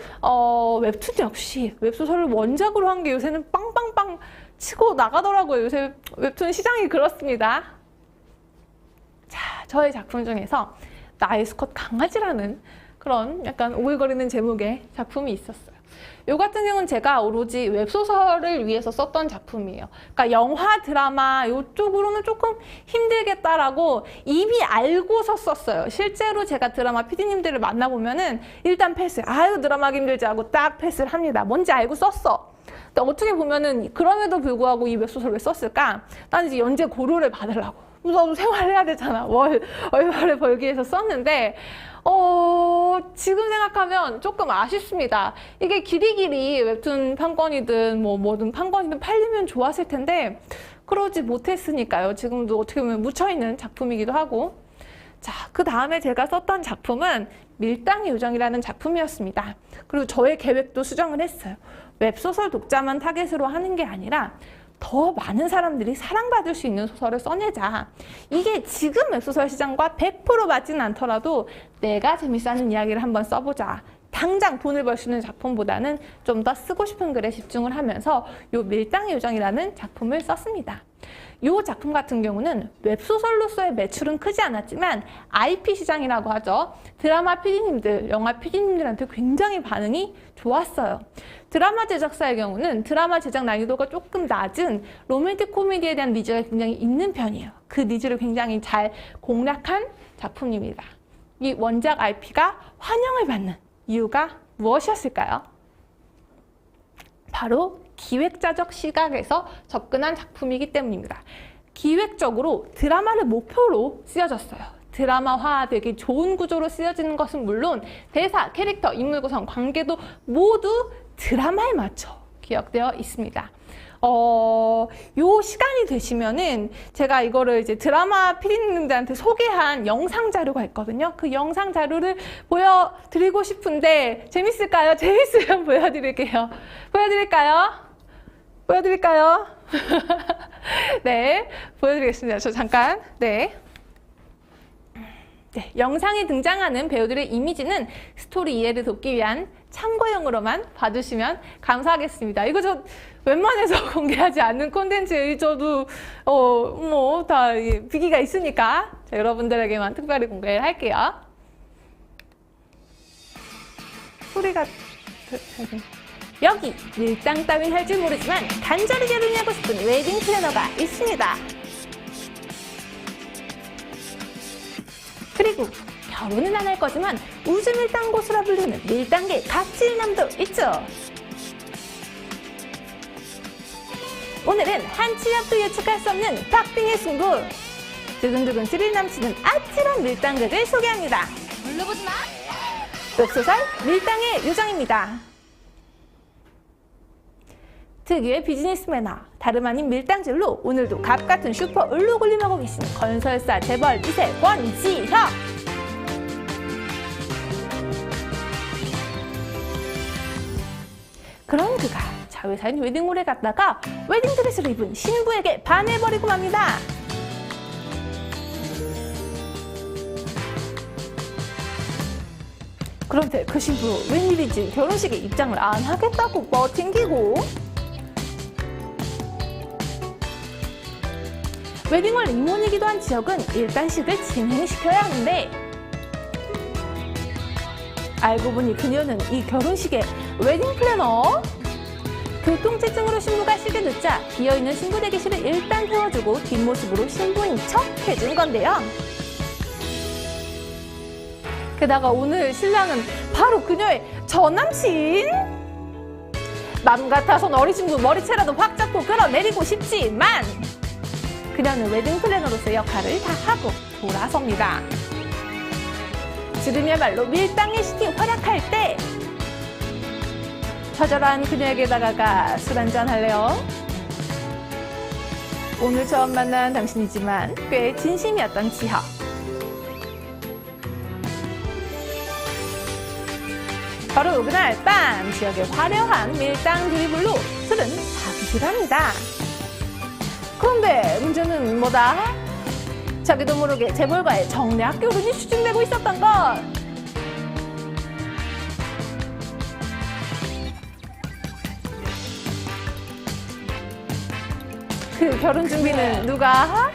웹툰 역시 웹소설을 원작으로 한 게 요새는 빵빵빵 치고 나가더라고요. 요새 웹툰 시장이 그렇습니다. 자, 저의 작품 중에서 나의 수컷 강아지라는 그런 약간 오글거리는 제목의 작품이 있었어요. 요 같은 경우는 제가 오로지 웹소설을 위해서 썼던 작품이에요. 그러니까 영화, 드라마 이쪽으로는 조금 힘들겠다라고 이미 알고서 썼어요. 실제로 제가 드라마 PD님들을 만나보면은 일단 패스. 아유, 드라마가 힘들지 하고 딱 패스를 합니다. 뭔지 알고 썼어. 근데 어떻게 보면은 그럼에도 불구하고 이 웹소설을 왜 썼을까? 나는 이제 연재 고료를 받으려고. 나도 생활해야 되잖아. 월말을 벌기 위해서 썼는데 지금 생각하면 조금 아쉽습니다. 이게 길이길이 웹툰 판권이든 뭐든 판권이든 팔리면 좋았을 텐데 그러지 못했으니까요. 지금도 어떻게 보면 묻혀있는 작품이기도 하고. 자, 그 다음에 제가 썼던 작품은 밀당의 요정이라는 작품이었습니다. 그리고 저의 계획도 수정을 했어요. 웹소설 독자만 타겟으로 하는 게 아니라 더 많은 사람들이 사랑받을 수 있는 소설을 써내자. 이게 지금 웹소설 시장과 100% 맞지는 않더라도 내가 재밌어 하는 이야기를 한번 써보자. 당장 돈을 벌 수 있는 작품보다는 좀 더 쓰고 싶은 글에 집중을 하면서 요 밀당의 요정이라는 작품을 썼습니다. 이 작품 같은 경우는 웹소설로서의 매출은 크지 않았지만 IP 시장이라고 하죠. 드라마 PD님들, 영화 PD님들한테 굉장히 반응이 좋았어요. 드라마 제작사의 경우는 드라마 제작 난이도가 조금 낮은 로맨틱 코미디에 대한 니즈가 굉장히 있는 편이에요. 그 니즈를 굉장히 잘 공략한 작품입니다. 이 원작 IP가 환영을 받는 이유가 무엇이었을까요? 바로 기획자적 시각에서 접근한 작품이기 때문입니다. 기획적으로 드라마를 목표로 쓰여졌어요. 드라마화되기 좋은 구조로 쓰여지는 것은 물론 대사, 캐릭터, 인물 구성, 관계도 모두 드라마에 맞춰 기억되어 있습니다. 요 시간이 되시면은 제가 이거를 이제 드라마 PD님들한테 소개한 영상 자료가 있거든요. 그 영상 자료를 보여드리고 싶은데 재밌을까요? 재밌으면 보여드릴게요. 보여드릴까요? 네, 보여드리겠습니다. 저 잠깐. 네. 네, 영상에 등장하는 배우들의 이미지는 스토리 이해를 돕기 위한 참고용으로만 봐주시면 감사하겠습니다. 이거 저 웬만해서 공개하지 않는 콘텐츠에 저도 다 비기가 있으니까 여러분들에게만 특별히 공개를 할게요. 소리가 여기 밀당 따윈 할 줄 모르지만 간절히 결혼하고 싶은 웨딩 플래너가 있습니다. 그리고 결혼은 안 할 거지만 우주 밀당 고수라 불리는 밀당계 갑질남도 있죠. 오늘은 한 치 앞도 예측할 수 없는 박빙의 승부. 두근두근 스릴 넘치는 아찔한 밀당극을 소개합니다. 물러보지 마. 웹소설 밀당의 요정입니다. 특유의 비즈니스 매너, 다름 아닌 밀당질로 오늘도 갑같은 슈퍼 을로 군림하고 계신 건설사 재벌 2세 권지혁. 그런 그가 자회사인 웨딩홀에 갔다가 웨딩드레스를 입은 신부에게 반해버리고 맙니다. 그런데 그 신부 웬일인지 결혼식에 입장을 안 하겠다고 뻗팅기고 웨딩홀 임원이기도 한 지혁은 일단식을 진행시켜야 하는데 알고 보니 그녀는 이 결혼식의 웨딩 플래너. 교통체증으로 신부가 시게 늦자 비어있는 신부 대기실을 일단 태워주고 뒷모습으로 신부인 척 해준 건데요. 게다가 오늘 신랑은 바로 그녀의 전남친. 맘 같아선 어린 신부 머리채라도 확 잡고 끌어내리고 싶지만 그녀는 웨딩 플래너로서의 역할을 다 하고 돌아섭니다. 지금이야말로 밀당의 시기 활약할 때 처절한 그녀에게 다가가 술 한잔 할래요? 오늘 처음 만난 당신이지만 꽤 진심이었던 지혁. 바로 그날 밤 지역의 화려한 밀당 드리블로 술은 사기질합니다. 그런데 문제는 뭐다? 자기도 모르게 재벌과의 정략 결혼이 추진되고 있었던 것. 그 결혼 준비는 누가?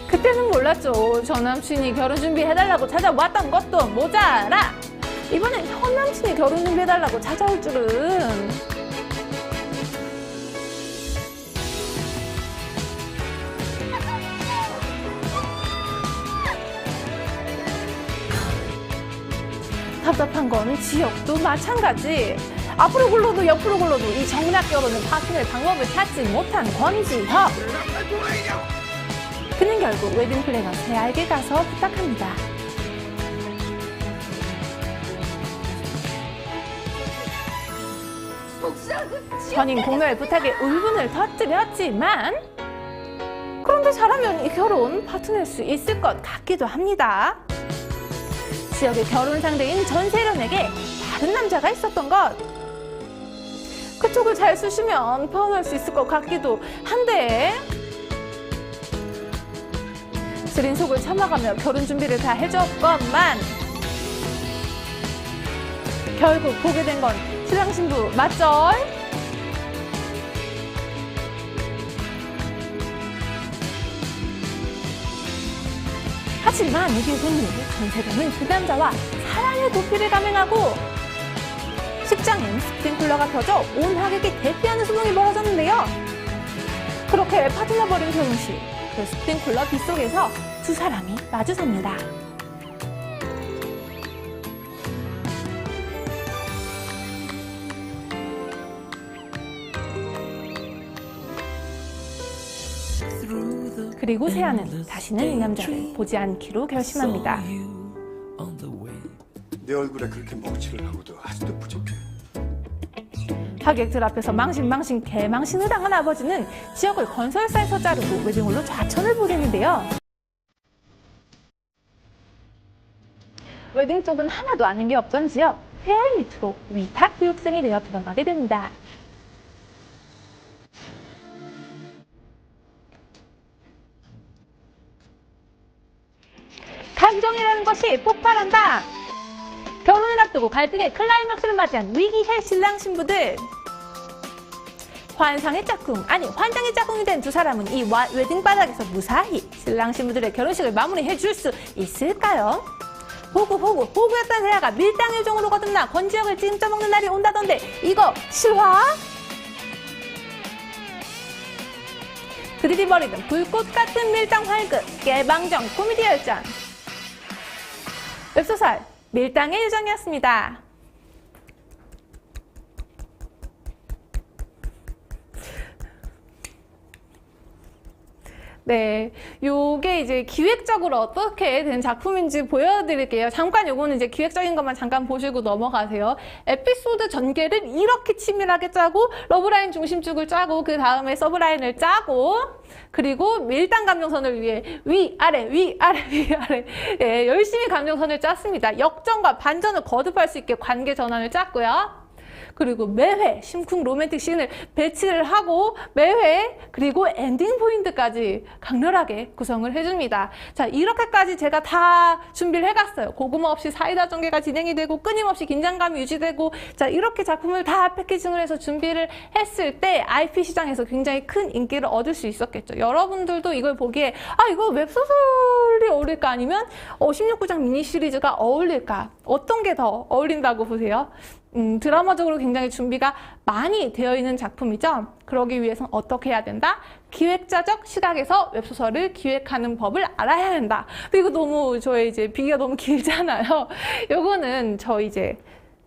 그때는 몰랐죠. 전 남친이 결혼 준비해달라고 찾아왔던 것도 모자라 이번엔 현 남친이 결혼 준비해달라고 찾아올 줄은. 답답한 건 지역도 마찬가지. 앞으로 굴러도 옆으로 굴러도 이 정략 결혼을 파킹할 방법을 찾지 못한 권지혁. 그는 결국 웨딩 플래너 세알게 가서 부탁합니다. 전인 공로의 부탁에 울분을 터뜨렸지만 그런데 잘하면 이 결혼 파토낼 수 있을 것 같기도 합니다. 지역의 결혼 상대인 전세련에게 다른 남자가 있었던 것. 그쪽을 잘 쓰시면 파혼할 수 있을 것 같기도 한데 쓰린 속을 참아가며 결혼 준비를 다 해줬건만 결국 보게 된 건 신랑 신부 맞죠? 하지만 이게 돈이 전세련은 그 남자와 사랑의 도피를 감행하고 식장엔 스프링클러가 켜져 온 하객이 대피하는 소동이 벌어졌는데요. 그렇게 파토나버린 결혼식, 그 스프링클러 빗속에서 두 사람이 마주섭니다. 그리고 세아는 다시는 이 남자를 보지 않기로 결심합니다. 내 얼굴에 그렇게 멍칠을 하고도 아직도 부족해. 하객들 앞에서 망신 개망신을 당한 아버지는 지역을 건설사에서 자르고 웨딩홀로 좌천을 보냈는데요. 웨딩 쪽은 하나도 아는 게 없던 지역 세아의 밑으로 위탁 교육생이 되어 들어가게 됩니다. 감정이라는 것이 폭발한다. 결혼을 앞두고 갈등의 클라이막스를 맞이한 위기의 신랑 신부들. 환상의 짝꿍, 아니 환장의 짝꿍이 된 두 사람은 이 웨딩 바닥에서 무사히 신랑 신부들의 결혼식을 마무리해 줄 수 있을까요? 호구였던 세아가 밀당 요정으로 거듭나 권지혁을 찜쪄먹는 날이 온다던데 이거 실화? 그들이 벌이는 불꽃 같은 밀당 활극, 깨방정 코미디 열전. 웹소설 밀당의 요정이었습니다. 네, 요게 이제 기획적으로 어떻게 된 작품인지 보여드릴게요. 잠깐 요거는 이제 기획적인 것만 잠깐 보시고 넘어가세요. 에피소드 전개를 이렇게 치밀하게 짜고 러브라인 중심축을 짜고 그 다음에 서브라인을 짜고 그리고 밀당 감정선을 위해 위아래 예, 열심히 감정선을 짰습니다. 역전과 반전을 거듭할 수 있게 관계 전환을 짰고요. 그리고 매회 심쿵 로맨틱 씬을 배치를 하고 매회 그리고 엔딩 포인트까지 강렬하게 구성을 해줍니다. 자, 이렇게까지 제가 다 준비를 해갔어요. 고구마 없이 사이다 전개가 진행이 되고 끊임없이 긴장감이 유지되고 자, 이렇게 작품을 다 패키징을 해서 준비를 했을 때 IP 시장에서 굉장히 큰 인기를 얻을 수 있었겠죠. 여러분들도 이걸 보기에 아, 이거 웹소설이 어울릴까 아니면 16부작 미니 시리즈가 어울릴까? 어떤 게 더 어울린다고 보세요? 드라마적으로 굉장히 준비가 많이 되어 있는 작품이죠. 그러기 위해서는 어떻게 해야 된다? 기획자적 시각에서 웹소설을 기획하는 법을 알아야 한다. 이거 너무 저의 이제 비기가 너무 길잖아요. 요거는 저 이제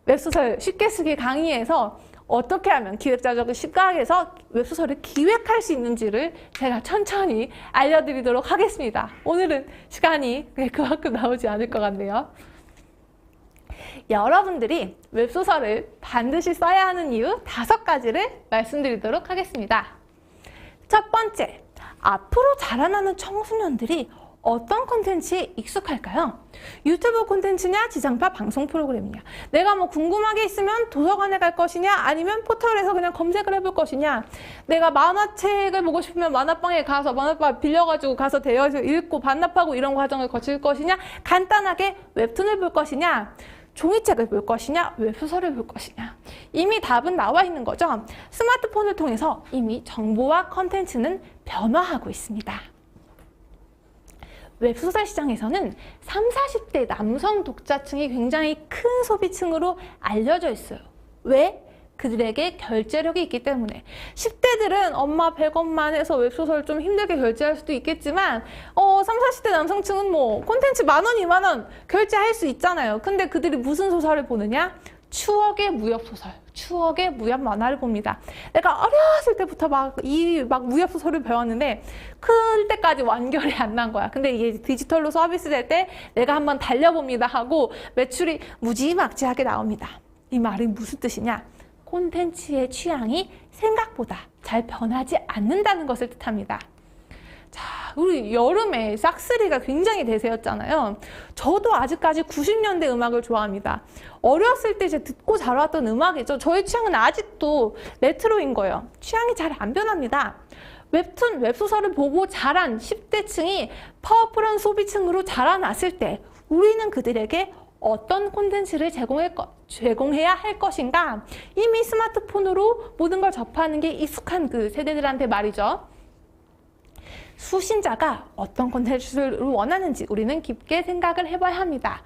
웹소설 쉽게 쓰기 강의에서 어떻게 하면 기획자적 시각에서 웹소설을 기획할 수 있는지를 제가 천천히 알려드리도록 하겠습니다. 오늘은 시간이 그만큼 나오지 않을 것 같네요. 여러분들이 웹소설을 반드시 써야 하는 이유 5가지를 말씀드리도록 하겠습니다. 첫 번째, 앞으로 자라나는 청소년들이 어떤 콘텐츠에 익숙할까요? 유튜브 콘텐츠냐, 지상파 방송 프로그램이냐. 내가 뭐 궁금한 게 있으면 도서관에 갈 것이냐, 아니면 포털에서 그냥 검색을 해볼 것이냐. 내가 만화책을 보고 싶으면 만화방에 가서 만화방 빌려가지고 가서 대여해서 읽고 반납하고 이런 과정을 거칠 것이냐, 간단하게 웹툰을 볼 것이냐, 종이책을 볼 것이냐, 웹소설을 볼 것이냐. 이미 답은 나와 있는 거죠. 스마트폰을 통해서 이미 정보와 컨텐츠는 변화하고 있습니다. 웹소설 시장에서는 30, 40대 남성 독자층이 굉장히 큰 소비층으로 알려져 있어요. 왜? 그들에게 결제력이 있기 때문에. 10대들은 엄마 100원만 해서 웹소설 좀 힘들게 결제할 수도 있겠지만 30, 40대 남성층은 뭐 콘텐츠 10,000원, 20,000원 결제할 수 있잖아요. 근데 그들이 무슨 소설을 보느냐? 추억의 무협소설, 추억의 무협 만화를 봅니다. 내가 어렸을 때부터 막 무협소설을 배웠는데 클 때까지 완결이 안 난 거야. 근데 이게 디지털로 서비스될 때 내가 한번 달려봅니다 하고 매출이 무지막지하게 나옵니다. 이 말이 무슨 뜻이냐? 콘텐츠의 취향이 생각보다 잘 변하지 않는다는 것을 뜻합니다. 자, 우리 여름에 싹쓸이가 굉장히 대세였잖아요. 저도 아직까지 90년대 음악을 좋아합니다. 어렸을 때 이제 듣고 자라왔던 음악이죠. 저의 취향은 아직도 레트로인 거예요. 취향이 잘 안 변합니다. 웹툰, 웹소설을 보고 자란 10대층이 파워풀한 소비층으로 자라났을 때 우리는 그들에게 어떤 콘텐츠를 제공해야 할 것인가? 이미 스마트폰으로 모든 걸 접하는 게 익숙한 그 세대들한테 말이죠. 수신자가 어떤 콘텐츠를 원하는지 우리는 깊게 생각을 해봐야 합니다.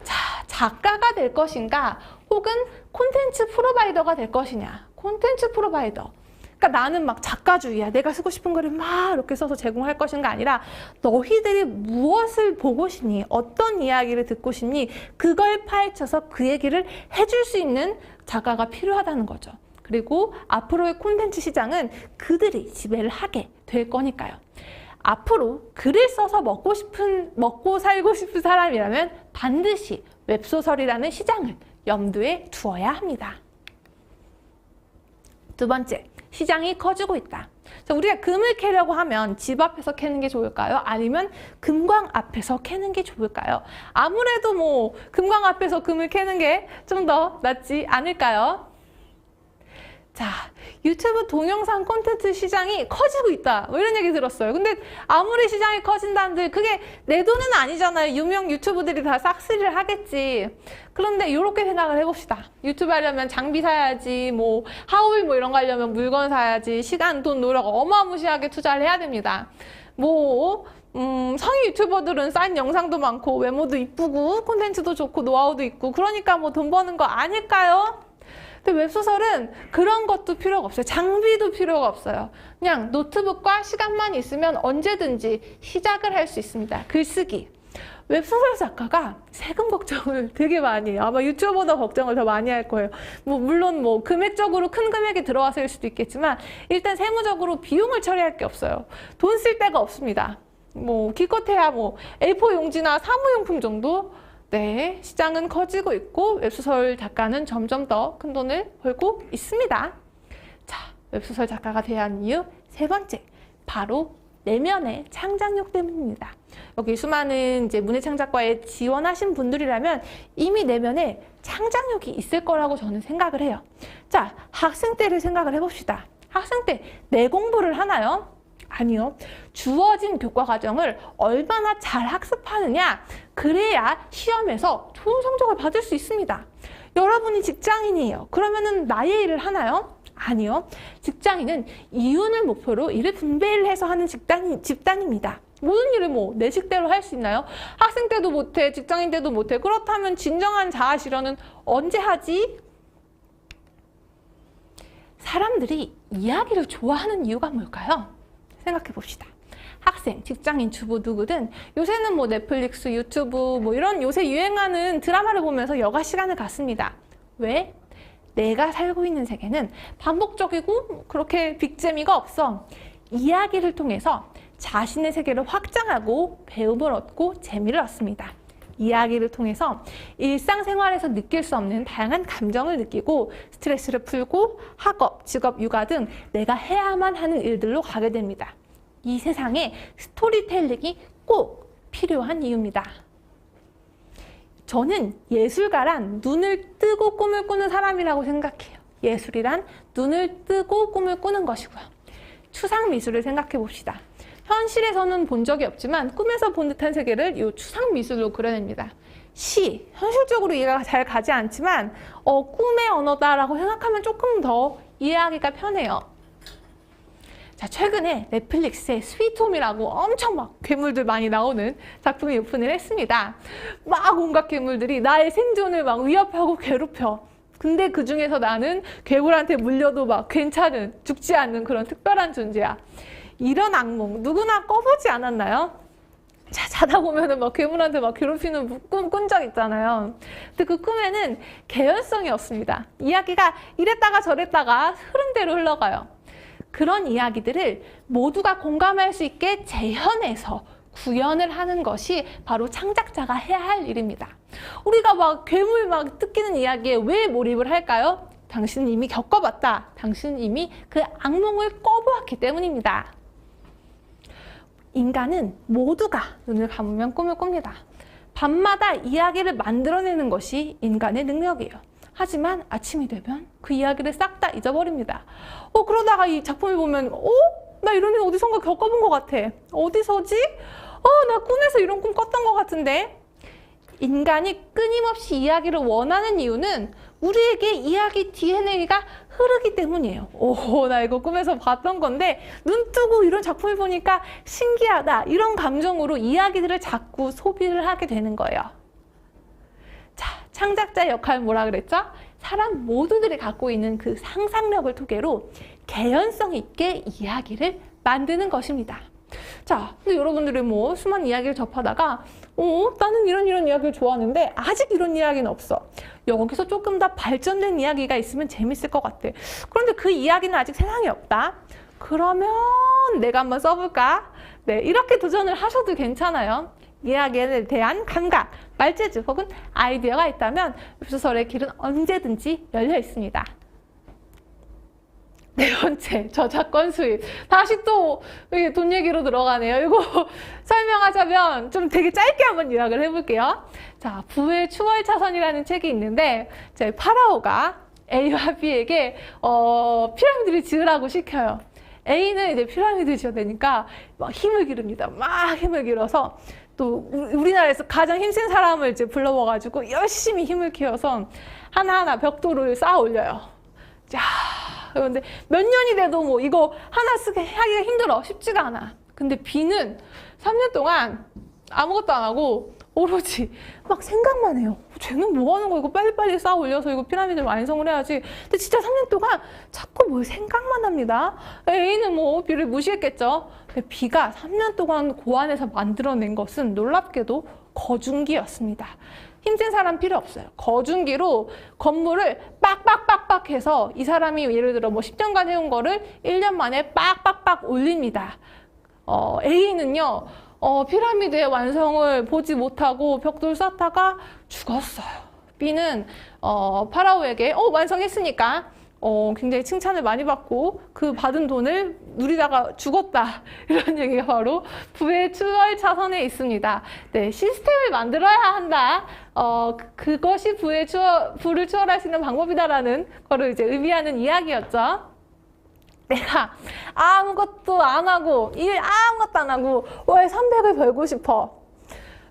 자, 작가가 될 것인가? 혹은 콘텐츠 프로바이더가 될 것이냐? 콘텐츠 프로바이더. 그러니까 나는 막 작가주의야. 내가 쓰고 싶은 거를 막 이렇게 써서 제공할 것인가 아니라 너희들이 무엇을 보고 싶니? 어떤 이야기를 듣고 싶니? 그걸 파헤쳐서 그 얘기를 해줄 수 있는 작가가 필요하다는 거죠. 그리고 앞으로의 콘텐츠 시장은 그들이 지배를 하게 될 거니까요. 앞으로 글을 써서 먹고 살고 싶은 사람이라면 반드시 웹소설이라는 시장을 염두에 두어야 합니다. 두 번째, 시장이 커지고 있다. 자, 우리가 금을 캐려고 하면 집 앞에서 캐는 게 좋을까요? 아니면 금광 앞에서 캐는 게 좋을까요? 아무래도 뭐 금광 앞에서 금을 캐는 게 좀 더 낫지 않을까요? 자, 유튜브 동영상 콘텐츠 시장이 커지고 있다. 뭐 이런 얘기 들었어요. 근데 아무리 시장이 커진다는데 그게 내 돈은 아니잖아요. 유명 유튜브들이 다 싹쓸이를 하겠지. 그런데 이렇게 생각을 해봅시다. 유튜브 하려면 장비 사야지, 뭐 하울 뭐 이런 거 하려면 물건 사야지, 시간, 돈, 노력 어마무시하게 투자를 해야 됩니다. 뭐 성인 유튜버들은 싼 영상도 많고 외모도 이쁘고 콘텐츠도 좋고 노하우도 있고 그러니까 뭐 돈 버는 거 아닐까요? 근데 웹소설은 그런 것도 필요가 없어요. 장비도 필요가 없어요. 그냥 노트북과 시간만 있으면 언제든지 시작을 할 수 있습니다. 글쓰기. 웹소설 작가가 세금 걱정을 되게 많이 해요. 아마 유튜버보다 걱정을 더 많이 할 거예요. 물론 금액적으로 큰 금액이 들어와서일 수도 있겠지만 일단 세무적으로 비용을 처리할 게 없어요. 돈 쓸 데가 없습니다. 기껏해야 A4 용지나 사무용품 정도. 네, 시장은 커지고 있고 웹소설 작가는 점점 더 큰 돈을 벌고 있습니다. 자, 웹소설 작가가 돼야 하는 이유 세 번째, 바로 내면의 창작력 때문입니다. 여기 수많은 이제 문예창작과에 지원하신 분들이라면 이미 내면에 창작력이 있을 거라고 저는 생각을 해요. 자, 학생 때를 생각을 해봅시다. 학생 때 내 공부를 하나요? 아니요. 주어진 교과 과정을 얼마나 잘 학습하느냐, 그래야 시험에서 좋은 성적을 받을 수 있습니다. 여러분이 직장인이에요. 그러면은 나의 일을 하나요? 아니요. 직장인은 이윤을 목표로 일을 분배를 해서 하는 집단입니다. 모든 일을 내 식대로 할 수 있나요? 학생 때도 못해, 직장인 때도 못해. 그렇다면 진정한 자아 실현은 언제 하지? 사람들이 이야기를 좋아하는 이유가 뭘까요? 생각해 봅시다. 학생, 직장인, 주부 누구든 요새는 넷플릭스, 유튜브 이런 요새 유행하는 드라마를 보면서 여가 시간을 갖습니다. 왜? 내가 살고 있는 세계는 반복적이고 그렇게 빅재미가 없어. 이야기를 통해서 자신의 세계를 확장하고 배움을 얻고 재미를 얻습니다. 이야기를 통해서 일상생활에서 느낄 수 없는 다양한 감정을 느끼고 스트레스를 풀고 학업, 직업, 육아 등 내가 해야만 하는 일들로 가게 됩니다. 이 세상에 스토리텔링이 꼭 필요한 이유입니다. 저는 예술가란 눈을 뜨고 꿈을 꾸는 사람이라고 생각해요. 예술이란 눈을 뜨고 꿈을 꾸는 것이고요. 추상미술을 생각해 봅시다. 현실에서는 본 적이 없지만 꿈에서 본 듯한 세계를 이 추상미술로 그려냅니다. 시, 현실적으로 이해가 잘 가지 않지만 꿈의 언어다라고 생각하면 조금 더 이해하기가 편해요. 자, 최근에 넷플릭스에 스위트홈이라고 엄청 괴물들 많이 나오는 작품이 오픈을 했습니다. 온갖 괴물들이 나의 생존을 위협하고 괴롭혀. 근데 그 중에서 나는 괴물한테 물려도 괜찮은, 죽지 않는 그런 특별한 존재야. 이런 악몽 누구나 꿔보지 않았나요? 자, 자다 보면은 괴물한테 괴롭히는 꿈 꾼 적 있잖아요. 근데 그 꿈에는 개연성이 없습니다. 이야기가 이랬다가 저랬다가 흐름대로 흘러가요. 그런 이야기들을 모두가 공감할 수 있게 재현해서 구현을 하는 것이 바로 창작자가 해야 할 일입니다. 우리가 괴물 뜯기는 이야기에 왜 몰입을 할까요? 당신은 이미 겪어봤다. 당신은 이미 그 악몽을 꿔보았기 때문입니다. 인간은 모두가 눈을 감으면 꿈을 꿉니다. 밤마다 이야기를 만들어내는 것이 인간의 능력이에요. 하지만 아침이 되면 그 이야기를 싹 다 잊어버립니다. 그러다가 이 작품을 보면 나 이런 일 어디선가 겪어본 것 같아. 어디서지? 나 꿈에서 이런 꿈 꿨던 것 같은데. 인간이 끊임없이 이야기를 원하는 이유는 우리에게 이야기 DNA가 흐르기 때문이에요. 나 이거 꿈에서 봤던 건데 눈 뜨고 이런 작품을 보니까 신기하다. 이런 감정으로 이야기들을 자꾸 소비를 하게 되는 거예요. 자, 창작자의 역할은 뭐라 그랬죠? 사람 모두들이 갖고 있는 그 상상력을 토대로 개연성 있게 이야기를 만드는 것입니다. 자, 근데 여러분들이 뭐 수많은 이야기를 접하다가 나는 이런 이야기를 좋아하는데 아직 이런 이야기는 없어. 여기서 조금 더 발전된 이야기가 있으면 재밌을 것 같아. 그런데 그 이야기는 아직 세상에 없다. 그러면 내가 한번 써볼까? 네, 이렇게 도전을 하셔도 괜찮아요. 이야기에 대한 감각, 말재주 혹은 아이디어가 있다면 웹소설의 길은 언제든지 열려 있습니다. 네 번째, 저작권 수입. 다시 또 돈 얘기로 들어가네요. 이거 설명하자면 좀 되게 짧게 한번 요약을 해볼게요. 자, 부의 추월차선이라는 책이 있는데 파라오가 A와 B에게 피라미드를 지으라고 시켜요. A는 이제 피라미드를 지어야 되니까 막 힘을 기릅니다. 막 힘을 길어서 또 우리나라에서 가장 힘센 사람을 이제 불러와가지고 열심히 힘을 키워서 하나하나 벽돌을 쌓아 올려요. 자, 그런데 몇 년이 돼도 뭐 이거 하나 쓰기 하기가 힘들어. 쉽지가 않아. 근데 B는 3년 동안 아무것도 안 하고 오로지 막 생각만 해요. 쟤는 뭐 하는 거야? 이거 빨리빨리 쌓아 올려서 이거 피라미드를 완성을 해야지. 근데 진짜 3년 동안 자꾸 뭘 생각만 합니다. A는 뭐 B를 무시했겠죠. 근데 B가 3년 동안 고안해서 만들어낸 것은 놀랍게도 거중기였습니다. 힘센 사람 필요 없어요. 거중기로 건물을 빡빡빡빡 해서 이 사람이 예를 들어 뭐 10년간 해온 거를 1년 만에 빡빡빡 올립니다. A는요, 피라미드의 완성을 보지 못하고 벽돌 쌓다가 죽었어요. B는 파라오에게 완성했으니까 굉장히 칭찬을 많이 받고 그 받은 돈을 누리다가 죽었다. 이런 얘기가 바로 부의 추월 차선에 있습니다. 네, 시스템을 만들어야 한다. 그것이 부를 추월할 수 있는 방법이다라는 거를 이제 의미하는 이야기였죠. 내가 아무것도 안 하고 아무것도 안 하고 월 300을 벌고 싶어.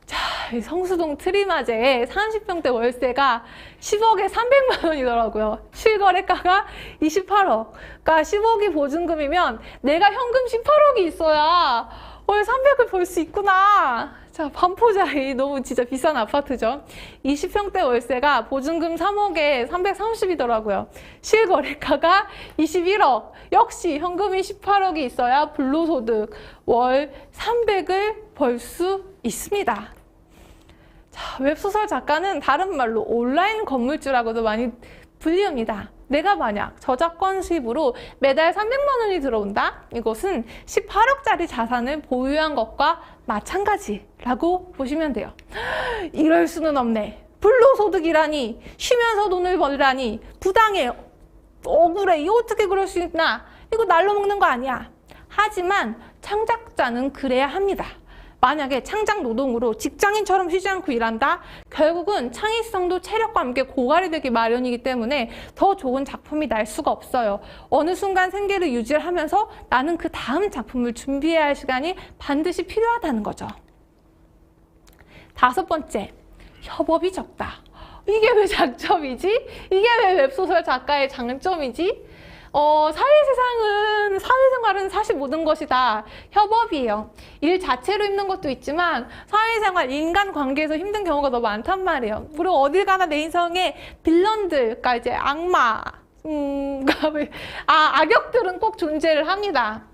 자, 이 성수동 트리마제의 30평대 월세가 10억에 300만 원이더라고요. 실거래가가 28억. 그러니까 10억이 보증금이면 내가 현금 18억이 있어야 월 300을 벌 수 있구나. 자, 반포자이 너무 진짜 비싼 아파트죠. 20평대 월세가 보증금 3억에 330이더라고요. 실거래가가 21억. 역시 현금이 18억이 있어야 불로소득 월 300을 벌 수 있습니다. 자, 웹소설 작가는 다른 말로 온라인 건물주라고도 많이 불리웁니다. 내가 만약 저작권 수입으로 매달 300만 원이 들어온다? 이것은 18억짜리 자산을 보유한 것과 마찬가지라고 보시면 돼요. 이럴 수는 없네. 불로소득이라니, 쉬면서 돈을 벌라니, 부당해, 억울해, 이거 어떻게 그럴 수 있나? 이거 날로 먹는 거 아니야. 하지만 창작자는 그래야 합니다. 만약에 창작 노동으로 직장인처럼 쉬지 않고 일한다? 결국은 창의성도 체력과 함께 고갈이 되기 마련이기 때문에 더 좋은 작품이 날 수가 없어요. 어느 순간 생계를 유지하면서 나는 그 다음 작품을 준비해야 할 시간이 반드시 필요하다는 거죠. 다섯 번째, 협업이 적다. 이게 왜 장점이지? 이게 왜 웹소설 작가의 장점이지? 사회생활은 사실 모든 것이 다 협업이에요. 일 자체로 힘든 것도 있지만 사회생활, 인간관계에서 힘든 경우가 너무 많단 말이에요. 그리고 어딜 가나 내 인생에 빌런들, 그러니까 이제 악마, 악역들은 꼭 존재를 합니다.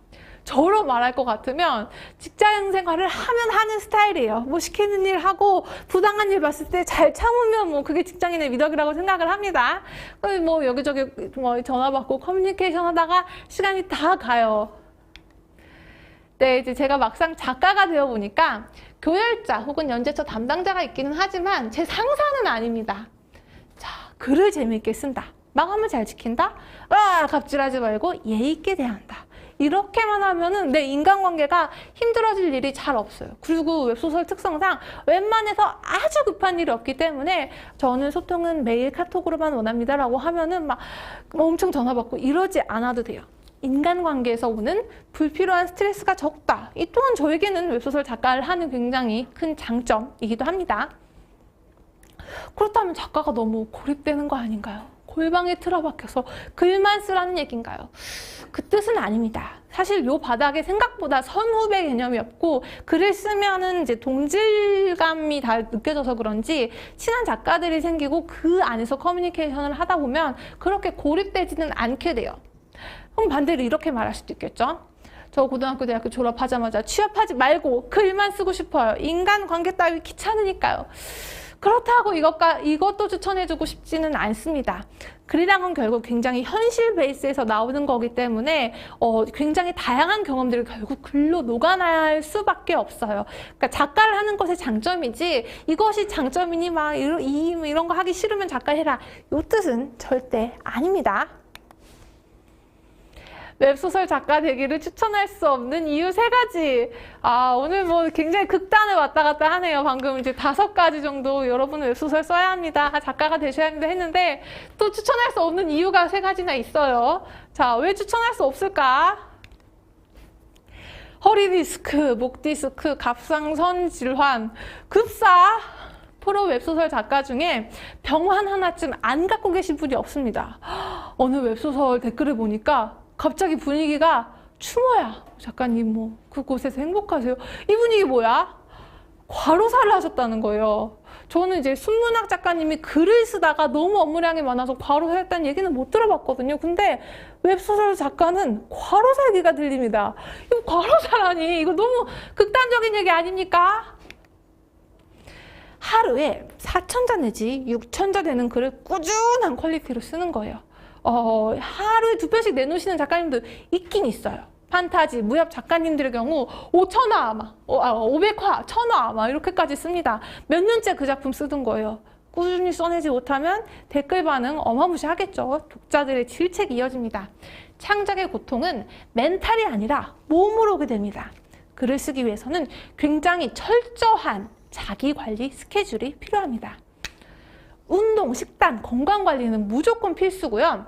저로 말할 것 같으면 직장 생활을 하면 하는 스타일이에요. 뭐 시키는 일 하고 부당한 일 봤을 때 잘 참으면 뭐 그게 직장인의 미덕이라고 생각을 합니다. 뭐 여기저기 뭐 전화 받고 커뮤니케이션 하다가 시간이 다 가요. 네, 이제 제가 막상 작가가 되어 보니까 교열자 혹은 연재처 담당자가 있기는 하지만 제 상사는 아닙니다. 자, 글을 재미있게 쓴다. 마감을 잘 지킨다? 갑질하지 말고 예의 있게 대한다. 이렇게만 하면은 내 인간관계가 힘들어질 일이 잘 없어요. 그리고 웹소설 특성상 웬만해서 아주 급한 일이 없기 때문에 저는 소통은 매일 카톡으로만 원합니다라고 하면은 막 엄청 전화 받고 이러지 않아도 돼요. 인간관계에서 오는 불필요한 스트레스가 적다. 이 또한 저에게는 웹소설 작가를 하는 굉장히 큰 장점이기도 합니다. 그렇다면 작가가 너무 고립되는 거 아닌가요? 골방에 틀어박혀서 글만 쓰라는 얘기인가요? 그 뜻은 아닙니다. 사실 요 바닥에 생각보다 선후배 개념이 없고 글을 쓰면은 이제 동질감이 다 느껴져서 그런지 친한 작가들이 생기고 그 안에서 커뮤니케이션을 하다 보면 그렇게 고립되지는 않게 돼요. 그럼 반대로 이렇게 말할 수도 있겠죠. 저 고등학교, 대학교 졸업하자마자 취업하지 말고 글만 쓰고 싶어요. 인간관계 따위 귀찮으니까요. 그렇다고 이것도 추천해주고 싶지는 않습니다. 글이랑은 결국 굉장히 현실 베이스에서 나오는 거기 때문에 굉장히 다양한 경험들을 결국 글로 녹아날 수밖에 없어요. 그러니까 작가를 하는 것의 장점이지 이것이 장점이니 막 이런 거 하기 싫으면 작가 해라. 이 뜻은 절대 아닙니다. 웹소설 작가 되기를 추천할 수 없는 이유 3가지. 오늘 뭐 굉장히 극단을 왔다 갔다 하네요. 방금 이제 5가지 정도 여러분은 웹소설 써야 합니다. 작가가 되셔야 합니다 했는데 또 추천할 수 없는 이유가 3가지나 있어요. 자, 왜 추천할 수 없을까? 허리 디스크, 목 디스크, 갑상선 질환, 급사. 프로 웹소설 작가 중에 병환 하나쯤 안 갖고 계신 분이 없습니다. 어느 웹소설 댓글을 보니까 갑자기 분위기가 추모야. 작가님 뭐 그곳에서 행복하세요. 이 분위기 뭐야? 과로사를 하셨다는 거예요. 저는 이제 순문학 작가님이 글을 쓰다가 너무 업무량이 많아서 과로사했다는 얘기는 못 들어봤거든요. 근데 웹소설 작가는 과로사 얘기가 들립니다. 이거 과로사라니 이거 너무 극단적인 얘기 아닙니까? 하루에 4,000자 내지 6,000자 되는 글을 꾸준한 퀄리티로 쓰는 거예요. 하루에 2편씩 내놓으시는 작가님도 있긴 있어요. 판타지, 무협 작가님들의 경우 5,000화, 500화, 1,000화 막 이렇게까지 씁니다. 몇 년째 그 작품 쓰던 거예요. 꾸준히 써내지 못하면 댓글 반응 어마무시하겠죠. 독자들의 질책이 이어집니다. 창작의 고통은 멘탈이 아니라 몸으로 오게 됩니다. 글을 쓰기 위해서는 굉장히 철저한 자기관리 스케줄이 필요합니다. 운동, 식단, 건강관리는 무조건 필수고요.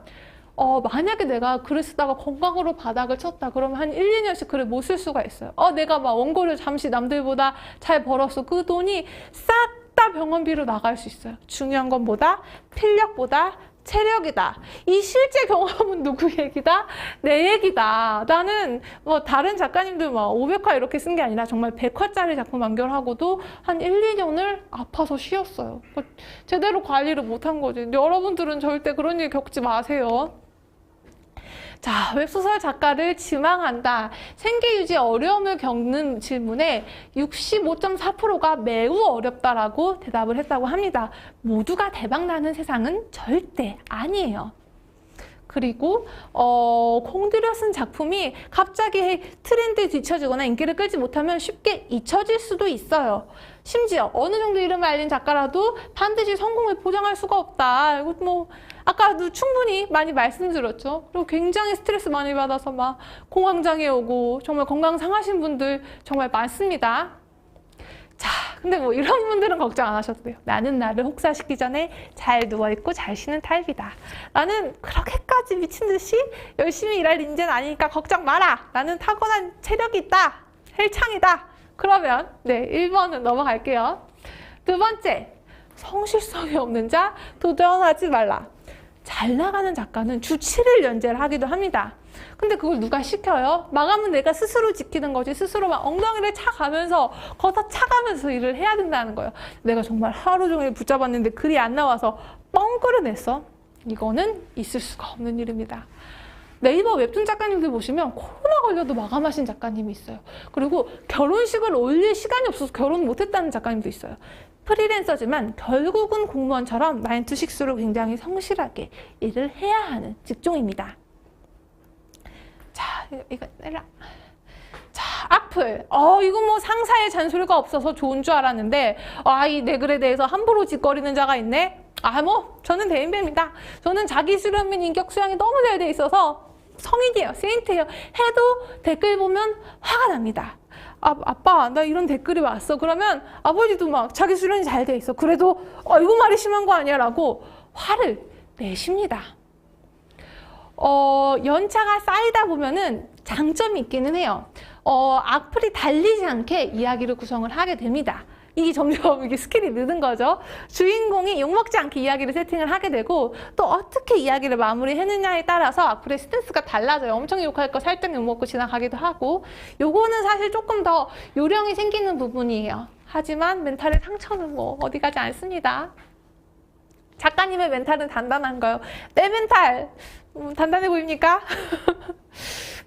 만약에 내가 글을 쓰다가 건강으로 바닥을 쳤다 그러면 한 1, 2년씩 글을 못 쓸 수가 있어요. 내가 막 원고를 잠시 남들보다 잘 벌었어. 그 돈이 싹 다 병원비로 나갈 수 있어요. 중요한 건 뭐다? 필력보다 체력이다. 이 실제 경험은 누구 얘기다? 내 얘기다. 나는 뭐 다른 작가님들 막 500화 이렇게 쓴 게 아니라 정말 100화짜리 작품 완결하고도 한 1, 2년을 아파서 쉬었어요. 제대로 관리를 못한 거지. 여러분들은 절대 그런 일 겪지 마세요. 자, 웹소설 작가를 지망한다. 생계 유지에 어려움을 겪는 질문에 65.4%가 매우 어렵다라고 대답을 했다고 합니다. 모두가 대박나는 세상은 절대 아니에요. 그리고 공들여 쓴 작품이 갑자기 트렌드에 뒤처지거나 인기를 끌지 못하면 쉽게 잊혀질 수도 있어요. 심지어 어느 정도 이름을 알린 작가라도 반드시 성공을 보장할 수가 없다. 이거 뭐 아까도 충분히 많이 말씀드렸죠. 그리고 굉장히 스트레스 많이 받아서 막 공황장애 오고 정말 건강 상하신 분들 정말 많습니다. 자, 근데 뭐 이런 분들은 걱정 안 하셔도 돼요. 나는 나를 혹사시키기 전에 잘 누워있고 잘 쉬는 타입이다. 나는 그렇게까지 미친 듯이 열심히 일할 인재는 아니니까 걱정 마라. 나는 타고난 체력이 있다. 헬창이다. 그러면 1번은 넘어갈게요. 2번째, 성실성이 없는 자 도전하지 말라. 잘 나가는 작가는 주 7일 연재를 하기도 합니다. 근데 그걸 누가 시켜요? 마감은 내가 스스로 지키는 거지. 스스로 막 엉덩이를 차가면서 걷어 차가면서 일을 해야 된다는 거예요. 내가 정말 하루 종일 붙잡았는데 글이 안 나와서 뻥 끌어냈어. 이거는 있을 수가 없는 일입니다. 네이버 웹툰 작가님들 보시면 코로나 걸려도 마감하신 작가님이 있어요. 그리고 결혼식을 올릴 시간이 없어서 결혼 못했다는 작가님도 있어요. 프리랜서지만 결국은 공무원처럼 9to6로 굉장히 성실하게 일을 해야 하는 직종입니다. 자, 이거 내라. 자, 악플. 이거 뭐 상사의 잔소리가 없어서 좋은 줄 알았는데, 이 내 글에 대해서 함부로 짓거리는 자가 있네? 저는 대인배입니다. 저는 자기 수련민 인격 수양이 너무 잘 돼 있어서 성인이에요. 세인트예요. 해도 댓글 보면 화가 납니다. 아빠, 나 이런 댓글이 왔어. 그러면 아버지도 막 자기 수련이 잘 돼 있어. 그래도 이거 말이 심한 거 아니야? 라고 화를 내십니다. 연차가 쌓이다 보면은 장점이 있기는 해요. 악플이 달리지 않게 이야기를 구성을 하게 됩니다. 이게 점점 이게 스킬이 느는 거죠. 주인공이 욕먹지 않게 이야기를 세팅을 하게 되고 또 어떻게 이야기를 마무리했느냐에 따라서 악플의 스탠스가 달라져요. 엄청 욕할 거 살짝 욕먹고 지나가기도 하고 요거는 사실 조금 더 요령이 생기는 부분이에요. 하지만 멘탈의 상처는 뭐 어디 가지 않습니다. 작가님의 멘탈은 단단한 거요. 내 멘탈 단단해 보입니까?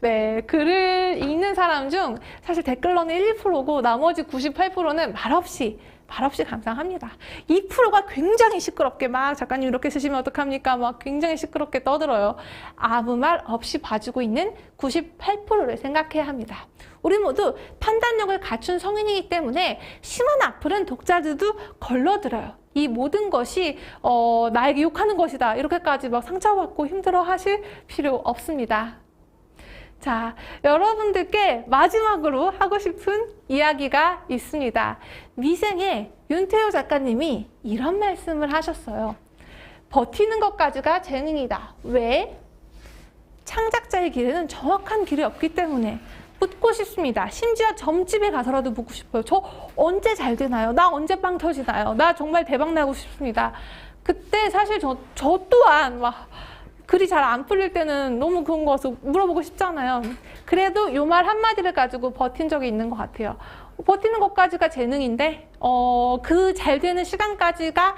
네, 글을 읽는 사람 중 사실 댓글러는 1, 2%고 나머지 98%는 말없이 감상합니다. 2%가 굉장히 시끄럽게 막 작가님 이렇게 쓰시면 어떡합니까? 막 굉장히 시끄럽게 떠들어요. 아무 말 없이 봐주고 있는 98%를 생각해야 합니다. 우리 모두 판단력을 갖춘 성인이기 때문에 심한 악플은 독자들도 걸러들어요. 이 모든 것이 나에게 욕하는 것이다. 이렇게까지 막 상처받고 힘들어 하실 필요 없습니다. 자, 여러분들께 마지막으로 하고 싶은 이야기가 있습니다. 미생의 윤태호 작가님이 이런 말씀을 하셨어요. 버티는 것까지가 재능이다. 왜? 창작자의 길에는 정확한 길이 없기 때문에. 묻고 싶습니다. 심지어 점집에 가서라도 묻고 싶어요. 저 언제 잘 되나요? 나 언제 빵 터지나요? 나 정말 대박 나고 싶습니다. 그때 사실 저 또한 막 글이 잘 안 풀릴 때는 너무 그런 거 같아서 물어보고 싶잖아요. 그래도 요 말 한마디를 가지고 버틴 적이 있는 것 같아요. 버티는 것까지가 재능인데 그 잘 되는 시간까지가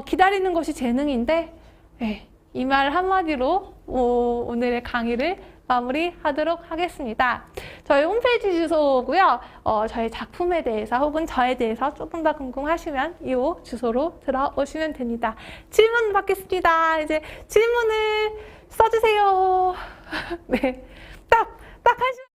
기다리는 것이 재능인데 네, 이 말 한마디로 오늘의 강의를 마무리하도록 하겠습니다. 저희 홈페이지 주소고요. 저희 작품에 대해서 혹은 저에 대해서 조금 더 궁금하시면 이 주소로 들어오시면 됩니다. 질문 받겠습니다. 이제 질문을 써주세요. 네, 딱 한 시간.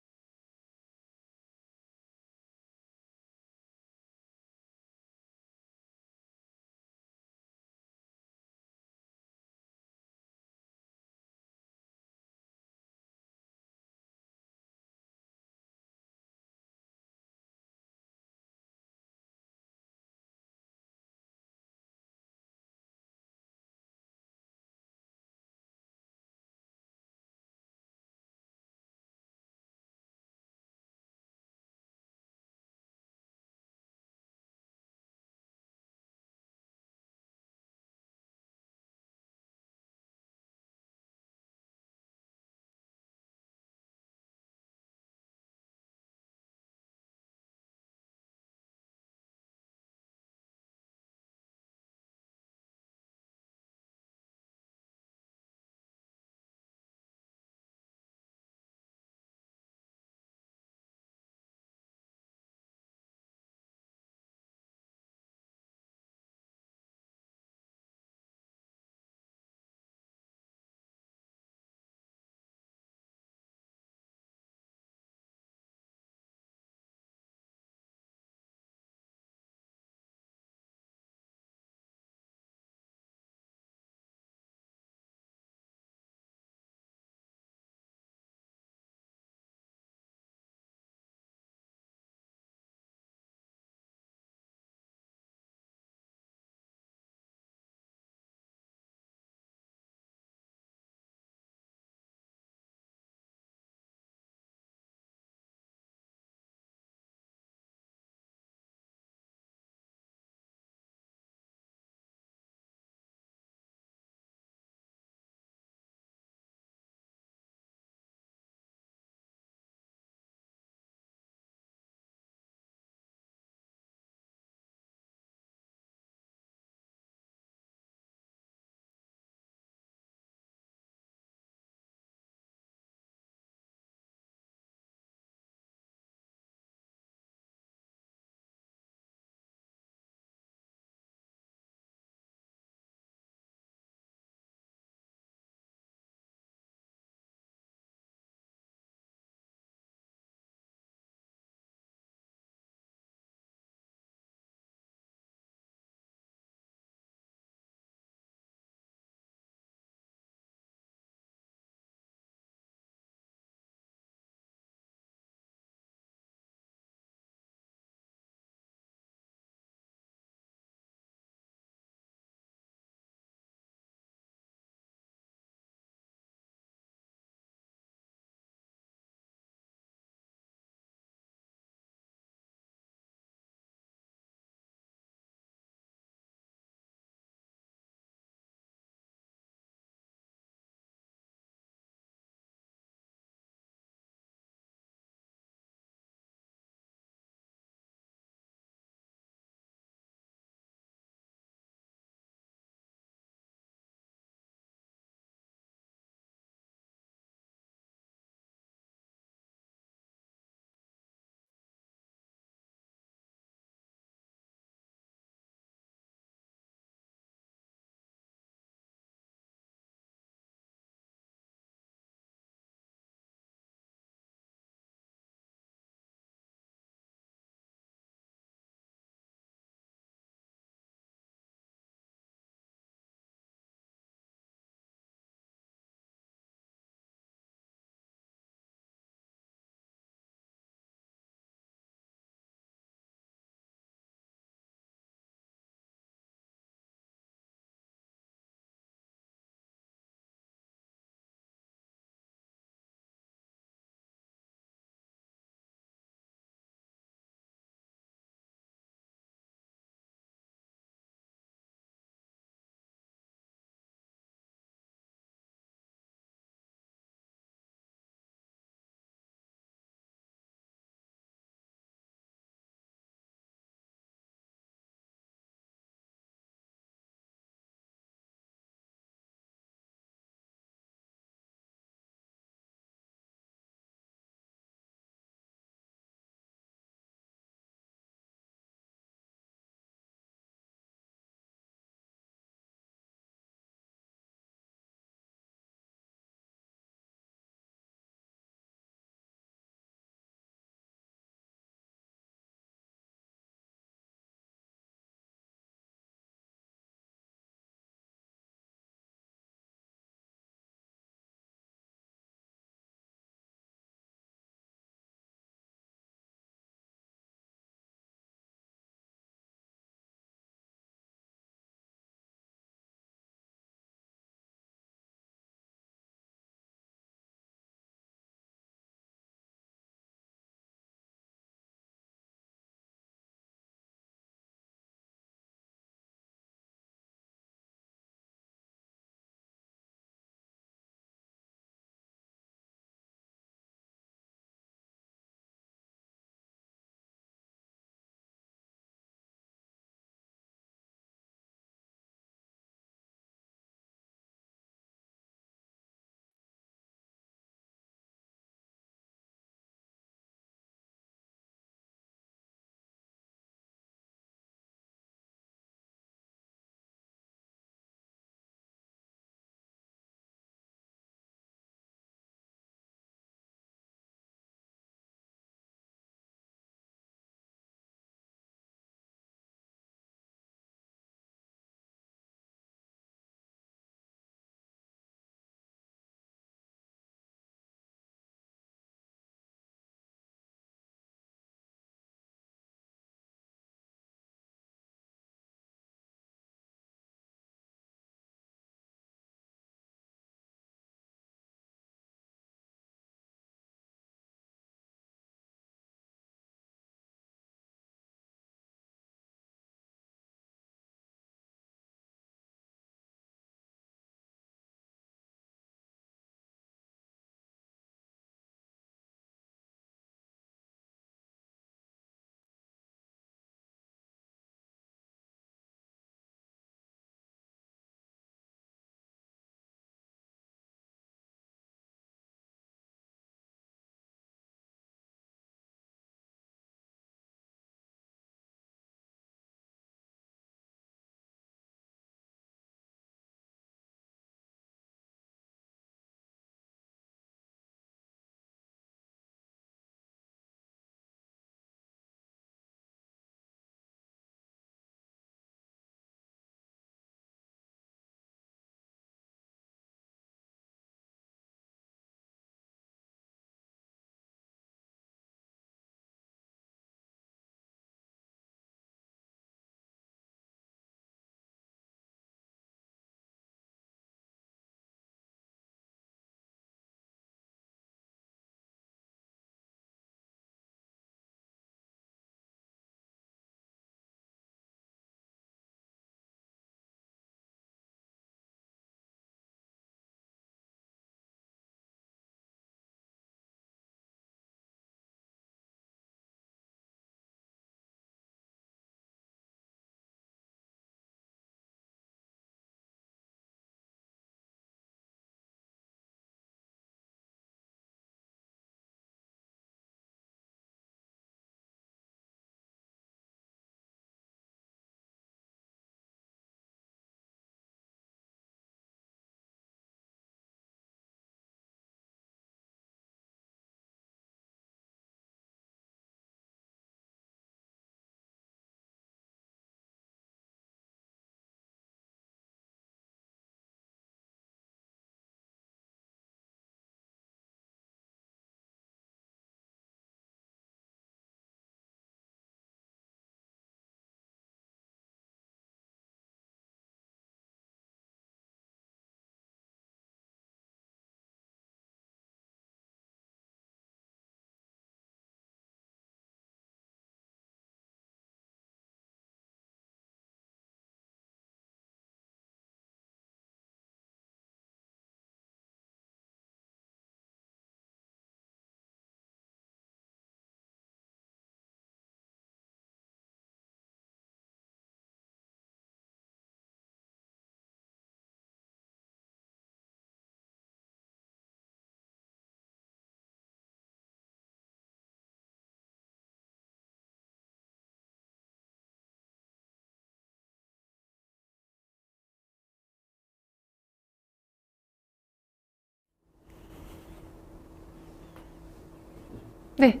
네,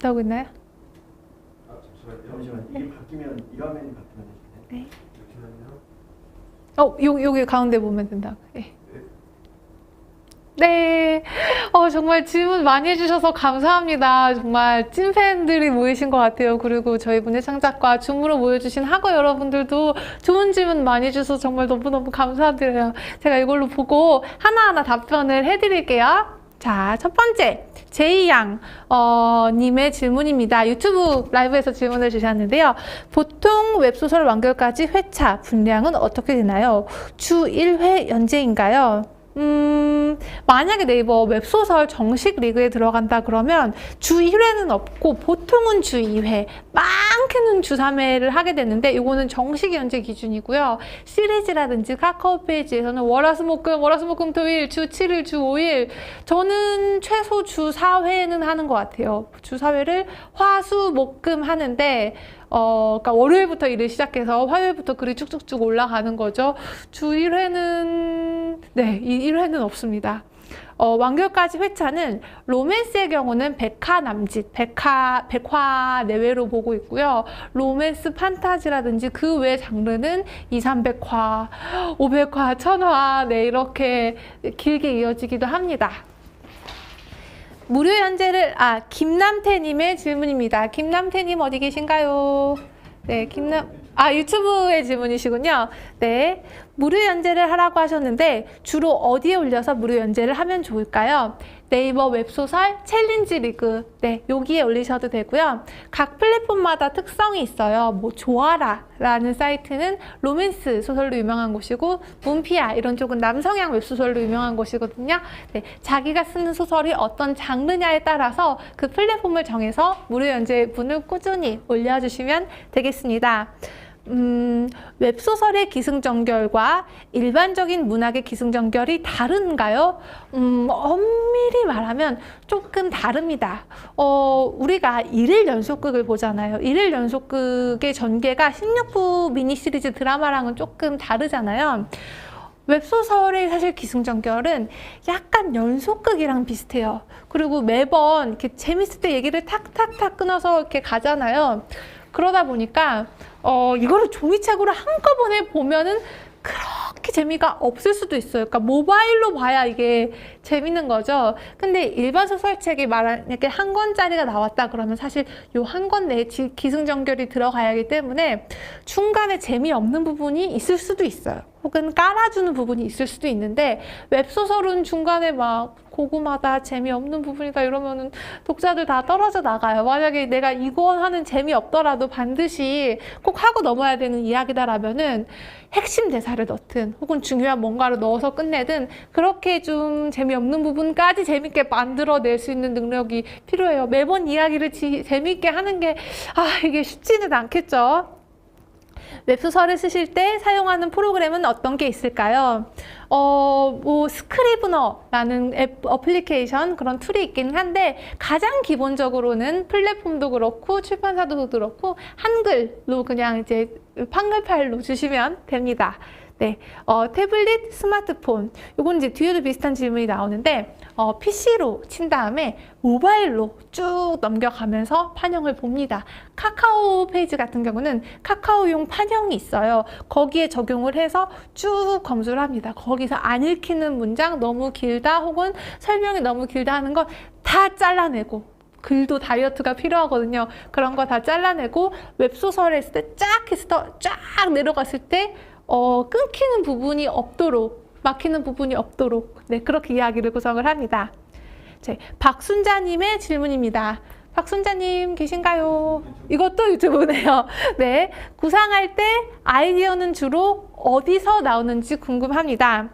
나오고 있나요? 아, 잠시만요. 이게 바뀌면 이 화면이 바뀌면 해주세요. 네. 잠시만요. 여기 가운데 보면 된다고. 네. 네. 정말 질문 많이 해주셔서 감사합니다. 정말 찐팬들이 모이신 것 같아요. 그리고 저희 문예창작과 줌으로 모여주신 학우 여러분들도 좋은 질문 많이 해주셔서 정말 너무너무 감사드려요. 제가 이걸로 보고 하나하나 답변을 해드릴게요. 자, 첫 번째. 제이양 님의 질문입니다. 유튜브 라이브에서 질문을 주셨는데요. 보통 웹소설 완결까지 회차, 분량은 어떻게 되나요? 주 1회 연재인가요? 만약에 네이버 웹소설 정식 리그에 들어간다 그러면 주 1회는 없고 보통은 주 2회, 많게는 주 3회를 하게 되는데 이거는 정식 연재 기준이고요. 시리즈라든지 카카오 페이지에서는 월화수목금 토일, 주 7일, 주 5일 저는 최소 주 4회는 하는 것 같아요. 주 4회를 화수목금 하는데 그러니까 월요일부터 일을 시작해서 화요일부터 글이 쭉쭉쭉 올라가는 거죠. 주 1회는, 네, 이 1회는 없습니다. 완결까지 회차는 로맨스의 경우는 100화 남짓, 100화 내외로 보고 있고요. 로맨스 판타지라든지 그 외 장르는 200~300화, 500화, 1000화, 네, 이렇게 길게 이어지기도 합니다. 무료 연재를, 김남태님의 질문입니다. 김남태님 어디 계신가요? 네, 유튜브의 질문이시군요. 네. 무료 연재를 하라고 하셨는데, 주로 어디에 올려서 무료 연재를 하면 좋을까요? 네이버 웹소설 챌린지 리그, 네, 여기에 올리셔도 되고요. 각 플랫폼마다 특성이 있어요. 뭐 좋아라 라는 사이트는 로맨스 소설로 유명한 곳이고, 문피아 이런 쪽은 남성향 웹소설로 유명한 곳이거든요. 네, 자기가 쓰는 소설이 어떤 장르냐에 따라서 그 플랫폼을 정해서 무료 연재분을 꾸준히 올려주시면 되겠습니다. 웹소설의 기승전결과 일반적인 문학의 기승전결이 다른가요? 엄밀히 말하면 조금 다릅니다. 우리가 일일 연속극을 보잖아요. 일일 연속극의 전개가 16부 미니시리즈 드라마랑은 조금 다르잖아요. 웹소설의 사실 기승전결은 약간 연속극이랑 비슷해요. 그리고 매번 이렇게 재밌을 때 얘기를 탁탁탁 끊어서 이렇게 가잖아요. 그러다 보니까 이거를 종이책으로 한꺼번에 보면은 그렇게 재미가 없을 수도 있어요. 그러니까 모바일로 봐야 이게 재밌는 거죠. 근데 일반 소설책이 만약에 한 권짜리가 나왔다 그러면 사실 요 한 권 내에 기승전결이 들어가야 하기 때문에 중간에 재미없는 부분이 있을 수도 있어요. 혹은 깔아주는 부분이 있을 수도 있는데 웹소설은 중간에 막 고구마다 재미없는 부분이다 이러면은 독자들 다 떨어져 나가요. 만약에 내가 이권 하는 재미없더라도 반드시 꼭 하고 넘어야 되는 이야기다라면은 핵심 대사를 넣든 혹은 중요한 뭔가를 넣어서 끝내든 그렇게 좀 재미없는 부분까지 재밌게 만들어낼 수 있는 능력이 필요해요. 매번 이야기를 재미있게 하는 게 이게 쉽지는 않겠죠. 웹소설을 쓰실 때 사용하는 프로그램은 어떤 게 있을까요? 뭐 스크리브너라는 어플리케이션 그런 툴이 있긴 한데 가장 기본적으로는 플랫폼도 그렇고 출판사도 그렇고 한글로 그냥 이제 한글 파일로 주시면 됩니다. 네, 태블릿, 스마트폰, 요건 이제 뒤에도 비슷한 질문이 나오는데 PC로 친 다음에 모바일로 쭉 넘겨가면서 판형을 봅니다. 카카오 페이지 같은 경우는 카카오용 판형이 있어요. 거기에 적용을 해서 쭉 검수를 합니다. 거기서 안 읽히는 문장 너무 길다 혹은 설명이 너무 길다 하는 건 다 잘라내고 글도 다이어트가 필요하거든요. 그런 거 다 잘라내고 웹소설 했을 때 쫙 해서 쫙 내려갔을 때 끊기는 부분이 없도록, 막히는 부분이 없도록, 네, 그렇게 이야기를 구성을 합니다. 박순자님의 질문입니다. 박순자님 계신가요? 이것도 유튜브네요. 네, 구상할 때 아이디어는 주로 어디서 나오는지 궁금합니다.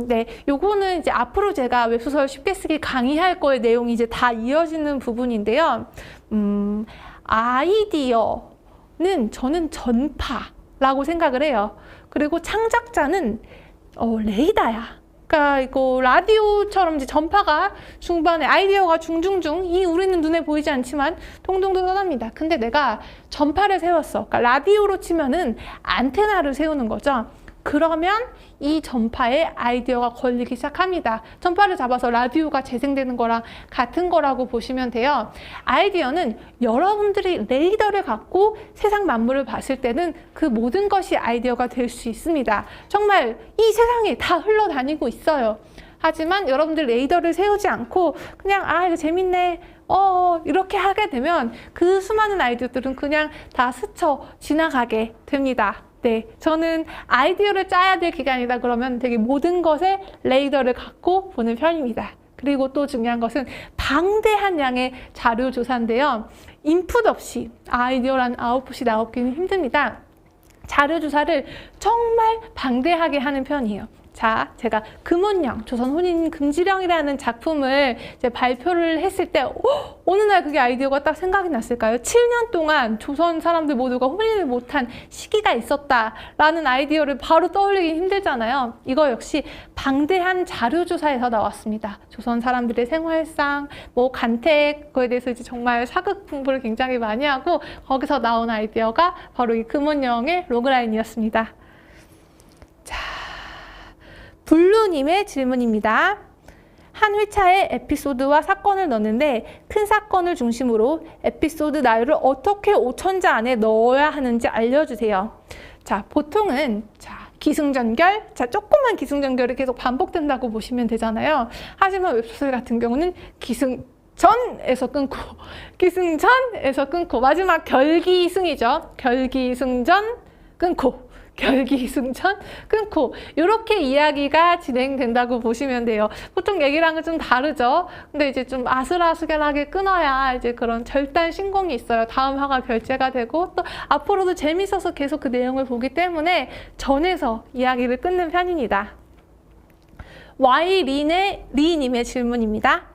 네, 요거는 이제 앞으로 제가 웹소설 쉽게 쓰기 강의할 거의 내용이 이제 다 이어지는 부분인데요. 아이디어는 저는 전파라고 생각을 해요. 그리고 창작자는 레이더야. 그러니까 이거 라디오처럼 이제 전파가 중반에 아이디어가 중중중 이 우리는 눈에 보이지 않지만 동동도 떠납니다. 근데 내가 전파를 세웠어. 그러니까 라디오로 치면은 안테나를 세우는 거죠. 그러면 이 전파에 아이디어가 걸리기 시작합니다. 전파를 잡아서 라디오가 재생되는 거랑 같은 거라고 보시면 돼요. 아이디어는 여러분들이 레이더를 갖고 세상 만물을 봤을 때는 그 모든 것이 아이디어가 될 수 있습니다. 정말 이 세상에 다 흘러다니고 있어요. 하지만 여러분들 레이더를 세우지 않고 그냥 이거 재밌네 이렇게 하게 되면 그 수많은 아이디어들은 그냥 다 스쳐 지나가게 됩니다. 네, 저는 아이디어를 짜야 될 기간이다 그러면 되게 모든 것에 레이더를 갖고 보는 편입니다. 그리고 또 중요한 것은 방대한 양의 자료 조사인데요. 인풋 없이 아이디어란 아웃풋이 나오기는 힘듭니다. 자료 조사를 정말 방대하게 하는 편이에요. 자, 제가 금운령, 조선 혼인 금지령이라는 작품을 이제 발표를 했을 때 어느 날 그게 아이디어가 딱 생각이 났을까요? 7년 동안 조선 사람들 모두가 혼인을 못한 시기가 있었다라는 아이디어를 바로 떠올리기 힘들잖아요. 이거 역시 방대한 자료조사에서 나왔습니다. 조선 사람들의 생활상, 간택, 그거에 대해서 이제 정말 사극 공부를 굉장히 많이 하고 거기서 나온 아이디어가 바로 이 금운령의 로그라인이었습니다. 블루님의 질문입니다. 한 회차에 에피소드와 사건을 넣는데 큰 사건을 중심으로 에피소드 나열을 어떻게 5천자 안에 넣어야 하는지 알려주세요. 자, 보통은 기승전결, 조그만 기승전결이 계속 반복된다고 보시면 되잖아요. 하지만 웹소설 같은 경우는 기승전에서 끊고 기승전에서 끊고 마지막 결기승이죠. 결기승전 끊고 결기승전 끊고 이렇게 이야기가 진행된다고 보시면 돼요. 보통 얘기랑은 좀 다르죠. 근데 이제 좀 아슬아슬하게 끊어야 이제 그런 절단 신공이 있어요. 다음 화가 결제가 되고 또 앞으로도 재밌어서 계속 그 내용을 보기 때문에 전에서 이야기를 끊는 편입니다. 리님의 질문입니다.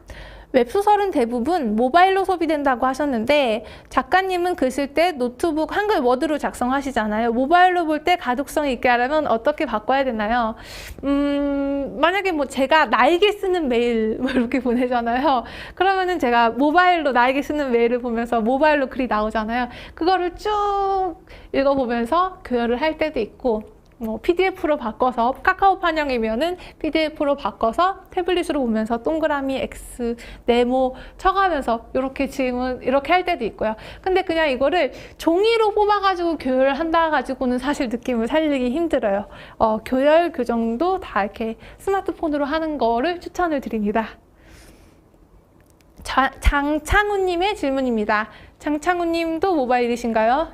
웹소설은 대부분 모바일로 소비된다고 하셨는데 작가님은 글 쓸 때 노트북 한글 워드로 작성하시잖아요. 모바일로 볼 때 가독성 있게 하려면 어떻게 바꿔야 되나요? 만약에 제가 나에게 쓰는 메일 이렇게 보내잖아요. 그러면은 제가 모바일로 나에게 쓰는 메일을 보면서 모바일로 글이 나오잖아요. 그거를 쭉 읽어보면서 교열을 할 때도 있고 PDF로 바꿔서 카카오 판형이면은 PDF로 바꿔서 태블릿으로 보면서 동그라미, X, 네모 쳐가면서 이렇게 질문 이렇게 할 때도 있고요. 근데 그냥 이거를 종이로 뽑아가지고 교열한다 가지고는 사실 느낌을 살리기 힘들어요. 교열 교정도 다 이렇게 스마트폰으로 하는 거를 추천을 드립니다. 장창훈님의 질문입니다. 장창훈님도 모바일이신가요?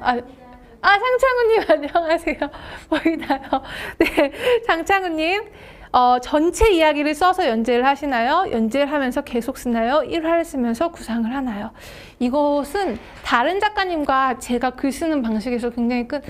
상창훈님 안녕하세요. 보이나요? 네, 장창훈님. 전체 이야기를 써서 연재를 하시나요? 연재를 하면서 계속 쓰나요? 1화를 쓰면서 구상을 하나요? 이것은 다른 작가님과 제가 글 쓰는 방식에서 굉장히 큰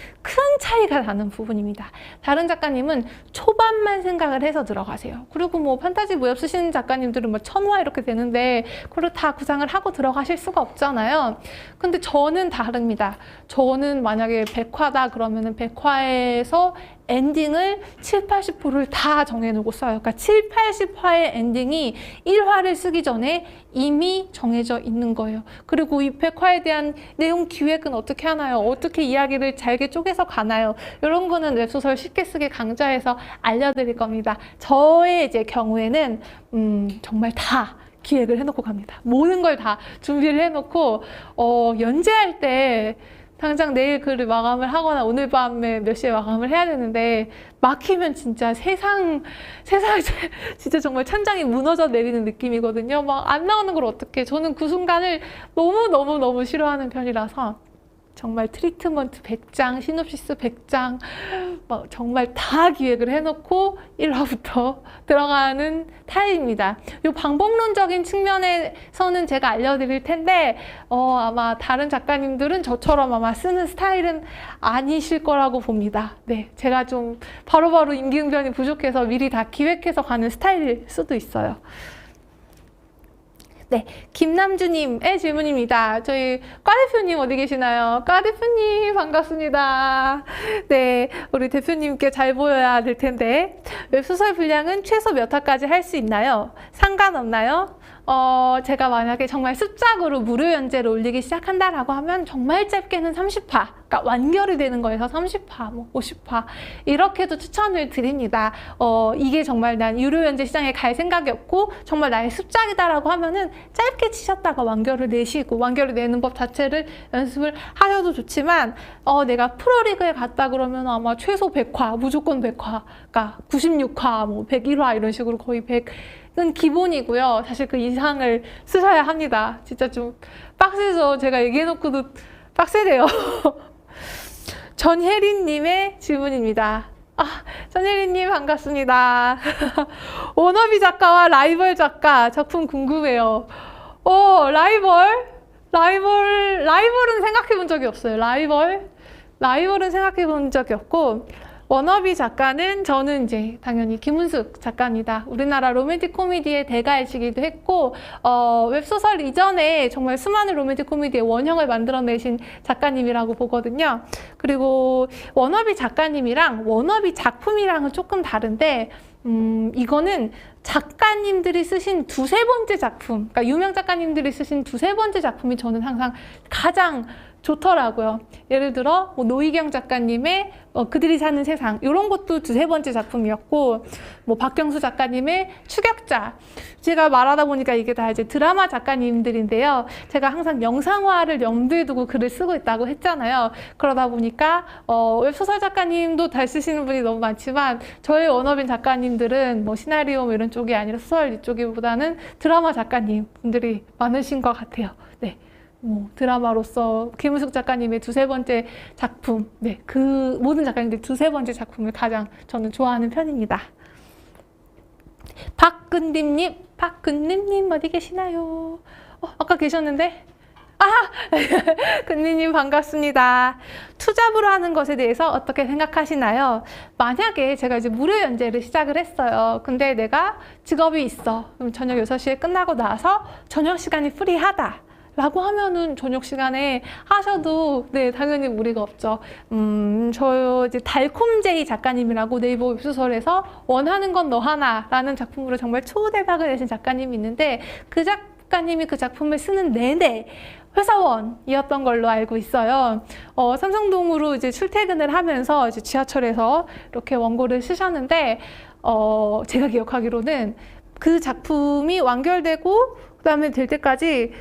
차이가 나는 부분입니다. 다른 작가님은 초반만 생각을 해서 들어가세요. 그리고 판타지 무협 쓰시는 작가님들은 1000화 이렇게 되는데 그걸 다 구상을 하고 들어가실 수가 없잖아요. 근데 저는 다릅니다. 저는 만약에 100화다 그러면은 100화에서 엔딩을 7, 80%를 다 정해놓고 써요. 그러니까 7, 80화의 엔딩이 1화를 쓰기 전에 이미 정해져 있는 거예요. 그리고 이 100화에 대한 내용 기획은 어떻게 하나요? 어떻게 이야기를 잘게 쪼개서 가나요? 이런 거는 웹소설 쉽게 쓰기 강좌에서 알려드릴 겁니다. 저의 이제 경우에는 정말 다 기획을 해놓고 갑니다. 모든 걸 다 준비를 해놓고 연재할 때 당장 내일 글을 마감을 하거나 오늘 밤에 몇 시에 마감을 해야 되는데 막히면 진짜 세상 진짜 정말 천장이 무너져 내리는 느낌이거든요. 안 나오는 걸 어떡해. 저는 그 순간을 너무 싫어하는 편이라서 정말 트리트먼트 100장, 시놉시스 100장 정말 다 기획을 해놓고 1화부터 들어가는 타입입니다. 이 방법론적인 측면에서는 제가 알려드릴 텐데 아마 다른 작가님들은 저처럼 아마 쓰는 스타일은 아니실 거라고 봅니다. 네, 제가 좀 바로바로 임기응변이 부족해서 미리 다 기획해서 가는 스타일일 수도 있어요. 네, 김남주님의 질문입니다. 저희 과 대표님 어디 계시나요? 과 대표님 반갑습니다. 네, 우리 대표님께 잘 보여야 될 텐데 웹소설 분량은 최소 몇 화까지 할 수 있나요? 상관없나요? 제가 만약에 정말 습작으로 무료 연재를 올리기 시작한다라고 하면 정말 짧게는 30화, 그러니까 완결이 되는 거에서 30화, 뭐 50화 이렇게도 추천을 드립니다. 이게 정말 난 유료 연재 시장에 갈 생각이 없고 정말 나의 습작이다라고 하면은 짧게 치셨다가 완결을 내시고 완결을 내는 법 자체를 연습을 하셔도 좋지만 내가 프로리그에 갔다 그러면 아마 최소 100화, 무조건 100화, 그러니까 96화, 뭐 101화 이런 식으로 거의 100은 기본이고요. 사실 그 이상을 쓰셔야 합니다. 진짜 좀 빡세죠. 제가 얘기해놓고도 빡세네요. 전혜린님의 질문입니다. 전혜린님 반갑습니다. 워너비 작가와 라이벌 작가 작품 궁금해요. 라이벌은 생각해 본 적이 없어요. 라이벌은 생각해 본 적이 없고, 워너비 작가는 저는 이제 당연히 김은숙 작가입니다. 우리나라 로맨틱 코미디의 대가이시기도 했고, 웹소설 이전에 정말 수많은 로맨틱 코미디의 원형을 만들어내신 작가님이라고 보거든요. 그리고 워너비 작가님이랑 워너비 작품이랑은 조금 다른데, 이거는 작가님들이 쓰신 두세 번째 작품, 그러니까 유명 작가님들이 쓰신 두세 번째 작품이 저는 항상 가장 좋더라고요. 예를 들어 뭐 노희경 작가님의 그들이 사는 세상 이런 것도 두세 번째 작품이었고, 뭐 박경수 작가님의 추격자, 제가 말하다 보니까 이게 다 이제 드라마 작가님들인데요. 제가 항상 영상화를 염두에 두고 글을 쓰고 있다고 했잖아요. 그러다 보니까 웹소설 작가님도 잘 쓰시는 분이 너무 많지만 저의 워너빈 작가님들은 뭐 시나리오 뭐 이런 쪽이 아니라 소설 이쪽보다는 드라마 작가님 분들이 많으신 것 같아요. 네. 뭐 드라마로서 김은숙 작가님의 두세 번째 작품, 그 모든 작가님들 두세 번째 작품을 가장 저는 좋아하는 편입니다. 박근님님 어디 계시나요? 아까 계셨는데? 근니님 반갑습니다. 투잡으로 하는 것에 대해서 어떻게 생각하시나요? 만약에 제가 이제 무료 연재를 시작을 했어요. 근데 내가 직업이 있어. 그럼 저녁 6시에 끝나고 나서 저녁 시간이 프리하다 라고 하면은 저녁 시간에 하셔도 당연히 무리가 없죠. 저 이제 달콤제이 작가님이라고 네이버 웹소설에서 원하는 건 너 하나 라는 작품으로 정말 초대박을 내신 작가님이 있는데, 그 작가님이 그 작품을 쓰는 내내 회사원이었던 걸로 알고 있어요. 삼성동으로 이제 출퇴근을 하면서 이제 지하철에서 이렇게 원고를 쓰셨는데, 제가 기억하기로는 그 작품이 완결되고 그다음에 될 때까지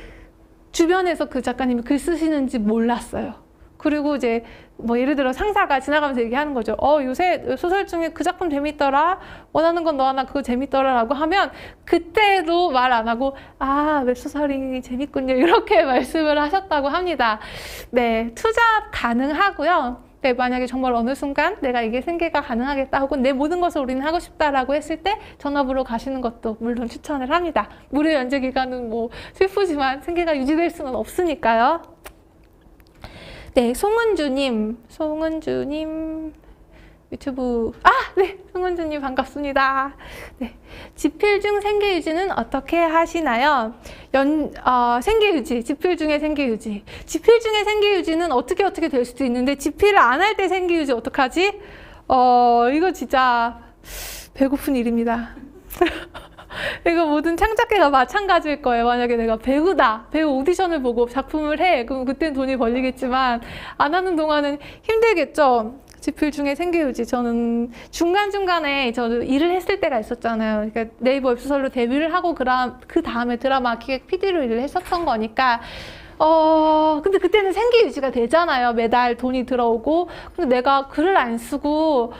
주변에서 그 작가님이 글 쓰시는지 몰랐어요. 그리고 이제 뭐 예를 들어 상사가 지나가면서 얘기하는 거죠. 요새 소설 중에 그 작품 재밌더라. 원하는 건 너 하나 그거 재밌더라 라고 하면 그때도 말 안 하고 웹소설이 재밌군요. 이렇게 말씀을 하셨다고 합니다. 네, 투잡 가능하고요. 네, 만약에 정말 어느 순간 내가 이게 생계가 가능하겠다 혹은 내 모든 것을 우리는 하고 싶다라고 했을 때 전업으로 가시는 것도 물론 추천을 합니다. 무료 연재 기간은 뭐 슬프지만 생계가 유지될 수는 없으니까요. 네, 송은주님 유튜브 송은주님 반갑습니다. 네, 집필 중 생계 유지는 어떻게 하시나요? 생계 유지, 집필 중에 생계 유지. 집필 중에 생계 유지는 어떻게 될 수도 있는데 집필을 안 할 때 생계 유지 어떡하지? 이거 진짜 배고픈 일입니다. 이거 모든 창작계가 마찬가지일 거예요. 만약에 내가 배우 오디션을 보고 작품을 해. 그럼 그때는 돈이 벌리겠지만 안 하는 동안은 힘들겠죠. 집필 중에 생계 유지. 저는 중간중간에 저도 일을 했을 때가 있었잖아요. 그러니까 네이버 웹소설로 데뷔를 하고 그 다음에 드라마 기획 PD로 일을 했었던 거니까 근데 그때는 생계 유지가 되잖아요. 매달 돈이 들어오고. 근데 내가 글을 안 쓰고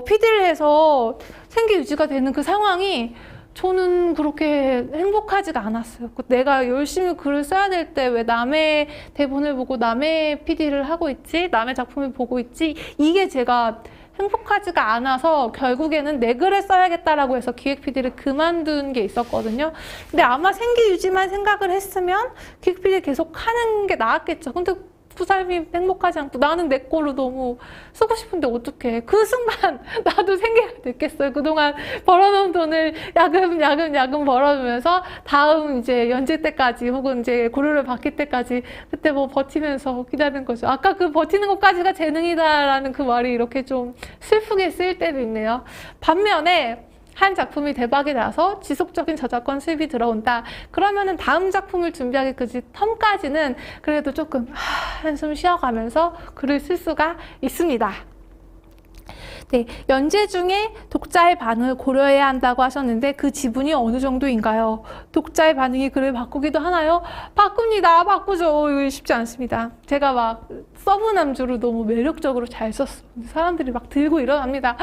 PD를 해서 생계 유지가 되는 그 상황이 저는 그렇게 행복하지가 않았어요. 내가 열심히 글을 써야 될 때 왜 남의 대본을 보고 남의 PD를 하고 있지? 남의 작품을 보고 있지? 이게 제가 행복하지가 않아서 결국에는 내 글을 써야겠다라고 해서 기획 PD를 그만둔 게 있었거든요. 근데 아마 생계 유지만 생각을 했으면 기획 PD 계속 하는 게 나았겠죠. 근데 그 삶이 행복하지 않고 나는 내 걸로 너무 쓰고 싶은데 어떡해. 그 순간 나도 생계가 됐겠어요. 그동안 벌어놓은 돈을 야금 벌어두면서 다음 이제 연재 때까지 혹은 이제 고료를 받기 때까지 그때 뭐 버티면서 기다리는 거죠. 아까 그 버티는 것까지가 재능이다라는 그 말이 이렇게 좀 슬프게 쓰일 때도 있네요. 반면에 한 작품이 대박이 나서 지속적인 저작권 수입이 들어온다. 그러면은 다음 작품을 준비하기 그 텀까지는 그래도 조금 한숨 쉬어가면서 글을 쓸 수가 있습니다. 네, 연재 중에 독자의 반응을 고려해야 한다고 하셨는데 그 지분이 어느 정도인가요? 독자의 반응이 글을 바꾸기도 하나요? 바꿉니다. 바꾸죠. 이거 쉽지 않습니다. 제가 막 서브남주를 너무 매력적으로 잘 썼어. 사람들이 막 들고 일어납니다.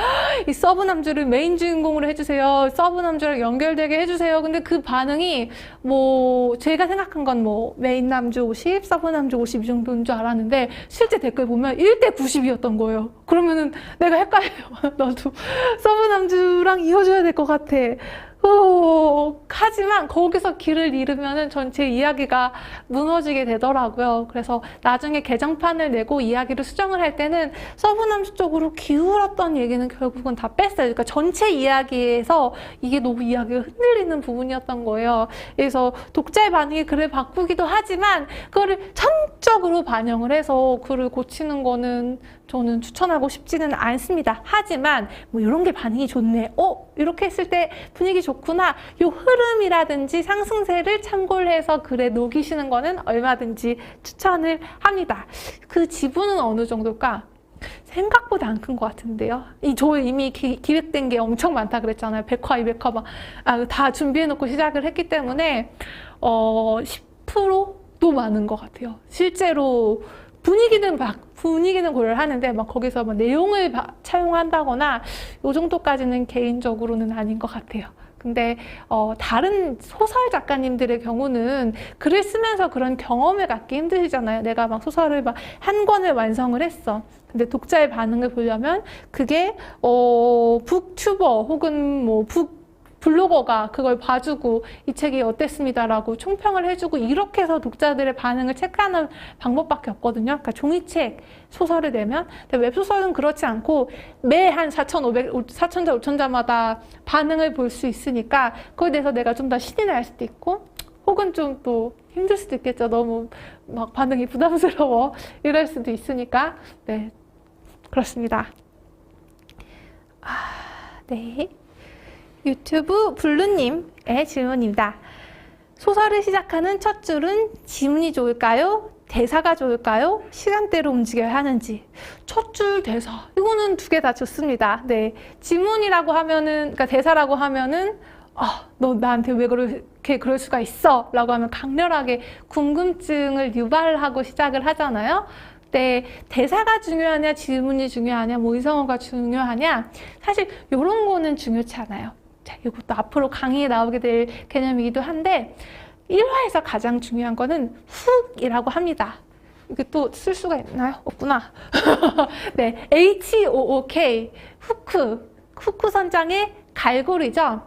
이 서브남주를 메인 주인공으로 해주세요. 서브남주랑 연결되게 해주세요. 근데 그 반응이 뭐 제가 생각한 건 뭐 메인 남주 50, 서브남주 50 이 정도인 줄 알았는데 실제 댓글 보면 1대 90이었던 거예요. 그러면은 내가 헷갈려요. 나도 서브남주랑 이어줘야 될 것 같아. 하지만 거기서 길을 잃으면은 전체 이야기가 무너지게 되더라고요. 그래서 나중에 개정판을 내고 이야기를 수정을 할 때는 서브남주 쪽으로 기울었던 얘기는 결국은 다 뺐어요. 그러니까 전체 이야기에서 이게 너무 이야기가 흔들리는 부분이었던 거예요. 그래서 독자의 반응이 글을 바꾸기도 하지만 그거를 전적으로 반영을 해서 글을 고치는 거는 저는 추천하고 싶지는 않습니다. 하지만 뭐 이런 게 반응이 좋네. 이렇게 했을 때 분위기 좋구나. 요 흐름이라든지 상승세를 참고를 해서 글에 녹이시는 거는 얼마든지 추천을 합니다. 그 지분은 어느 정도일까? 생각보다 안 큰 것 같은데요. 저 이미 기획된 게 엄청 많다 그랬잖아요. 100화, 200화 막 다 준비해놓고 시작을 했기 때문에 10%도 많은 것 같아요. 실제로 분위기는 고려를 하는데 막 거기서 막 내용을 차용한다거나 요 정도까지는 개인적으로는 아닌 것 같아요. 근데 다른 소설 작가님들의 경우는 글을 쓰면서 그런 경험을 갖기 힘드시잖아요. 내가 막 소설을 막 한 권을 완성을 했어. 근데 독자의 반응을 보려면 그게 북튜버 혹은 뭐 블로거가 그걸 봐주고 이 책이 어땠습니다라고 총평을 해주고 이렇게 해서 독자들의 반응을 체크하는 방법밖에 없거든요. 그러니까 종이책 소설을 내면 근데 웹소설은 그렇지 않고 매 한 4,500, 4,000자, 5,000자마다 반응을 볼 수 있으니까 그거에 대해서 내가 좀 더 신이 날 수도 있고 혹은 좀 또 힘들 수도 있겠죠. 너무 막 반응이 부담스러워 이럴 수도 있으니까 네 그렇습니다. 네. 유튜브 블루님의 질문입니다. 소설을 시작하는 첫 줄은 지문이 좋을까요? 대사가 좋을까요? 시간대로 움직여야 하는지. 첫 줄 대사. 이거는 두 개 다 좋습니다. 네. 지문이라고 하면은, 그러니까 대사라고 하면은, 너 나한테 왜 그렇게 그럴 수가 있어? 라고 하면 강렬하게 궁금증을 유발하고 시작을 하잖아요. 네, 대사가 중요하냐, 지문이 중요하냐, 뭐 의성어가 중요하냐. 사실 이런 거는 중요치 않아요. 자, 이것도 앞으로 강의에 나오게 될 개념이기도 한데 1화에서 가장 중요한 거는 훅이라고 합니다. 이게 또 쓸 수가 있나요? 없구나. 네, HOOK, 후크 선장의 갈고리죠.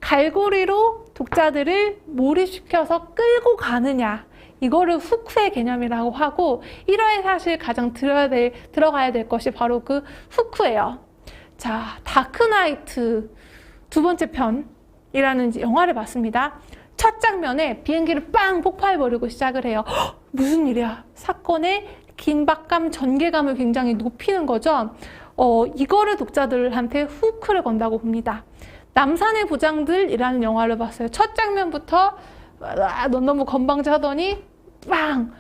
갈고리로 독자들을 몰입시켜서 끌고 가느냐. 이거를 후크의 개념이라고 하고 1화에 사실 가장 들어가야 될 것이 바로 그 후크예요. 자, 다크나이트 두 번째 편이라는 영화를 봤습니다. 첫 장면에 비행기를 빵 폭파해버리고 시작을 해요. 무슨 일이야? 사건의 긴박감, 전개감을 굉장히 높이는 거죠. 이거를 독자들한테 후크를 건다고 봅니다. 남산의 부장들이라는 영화를 봤어요. 첫 장면부터 넌 너무 건방져하더니 빵!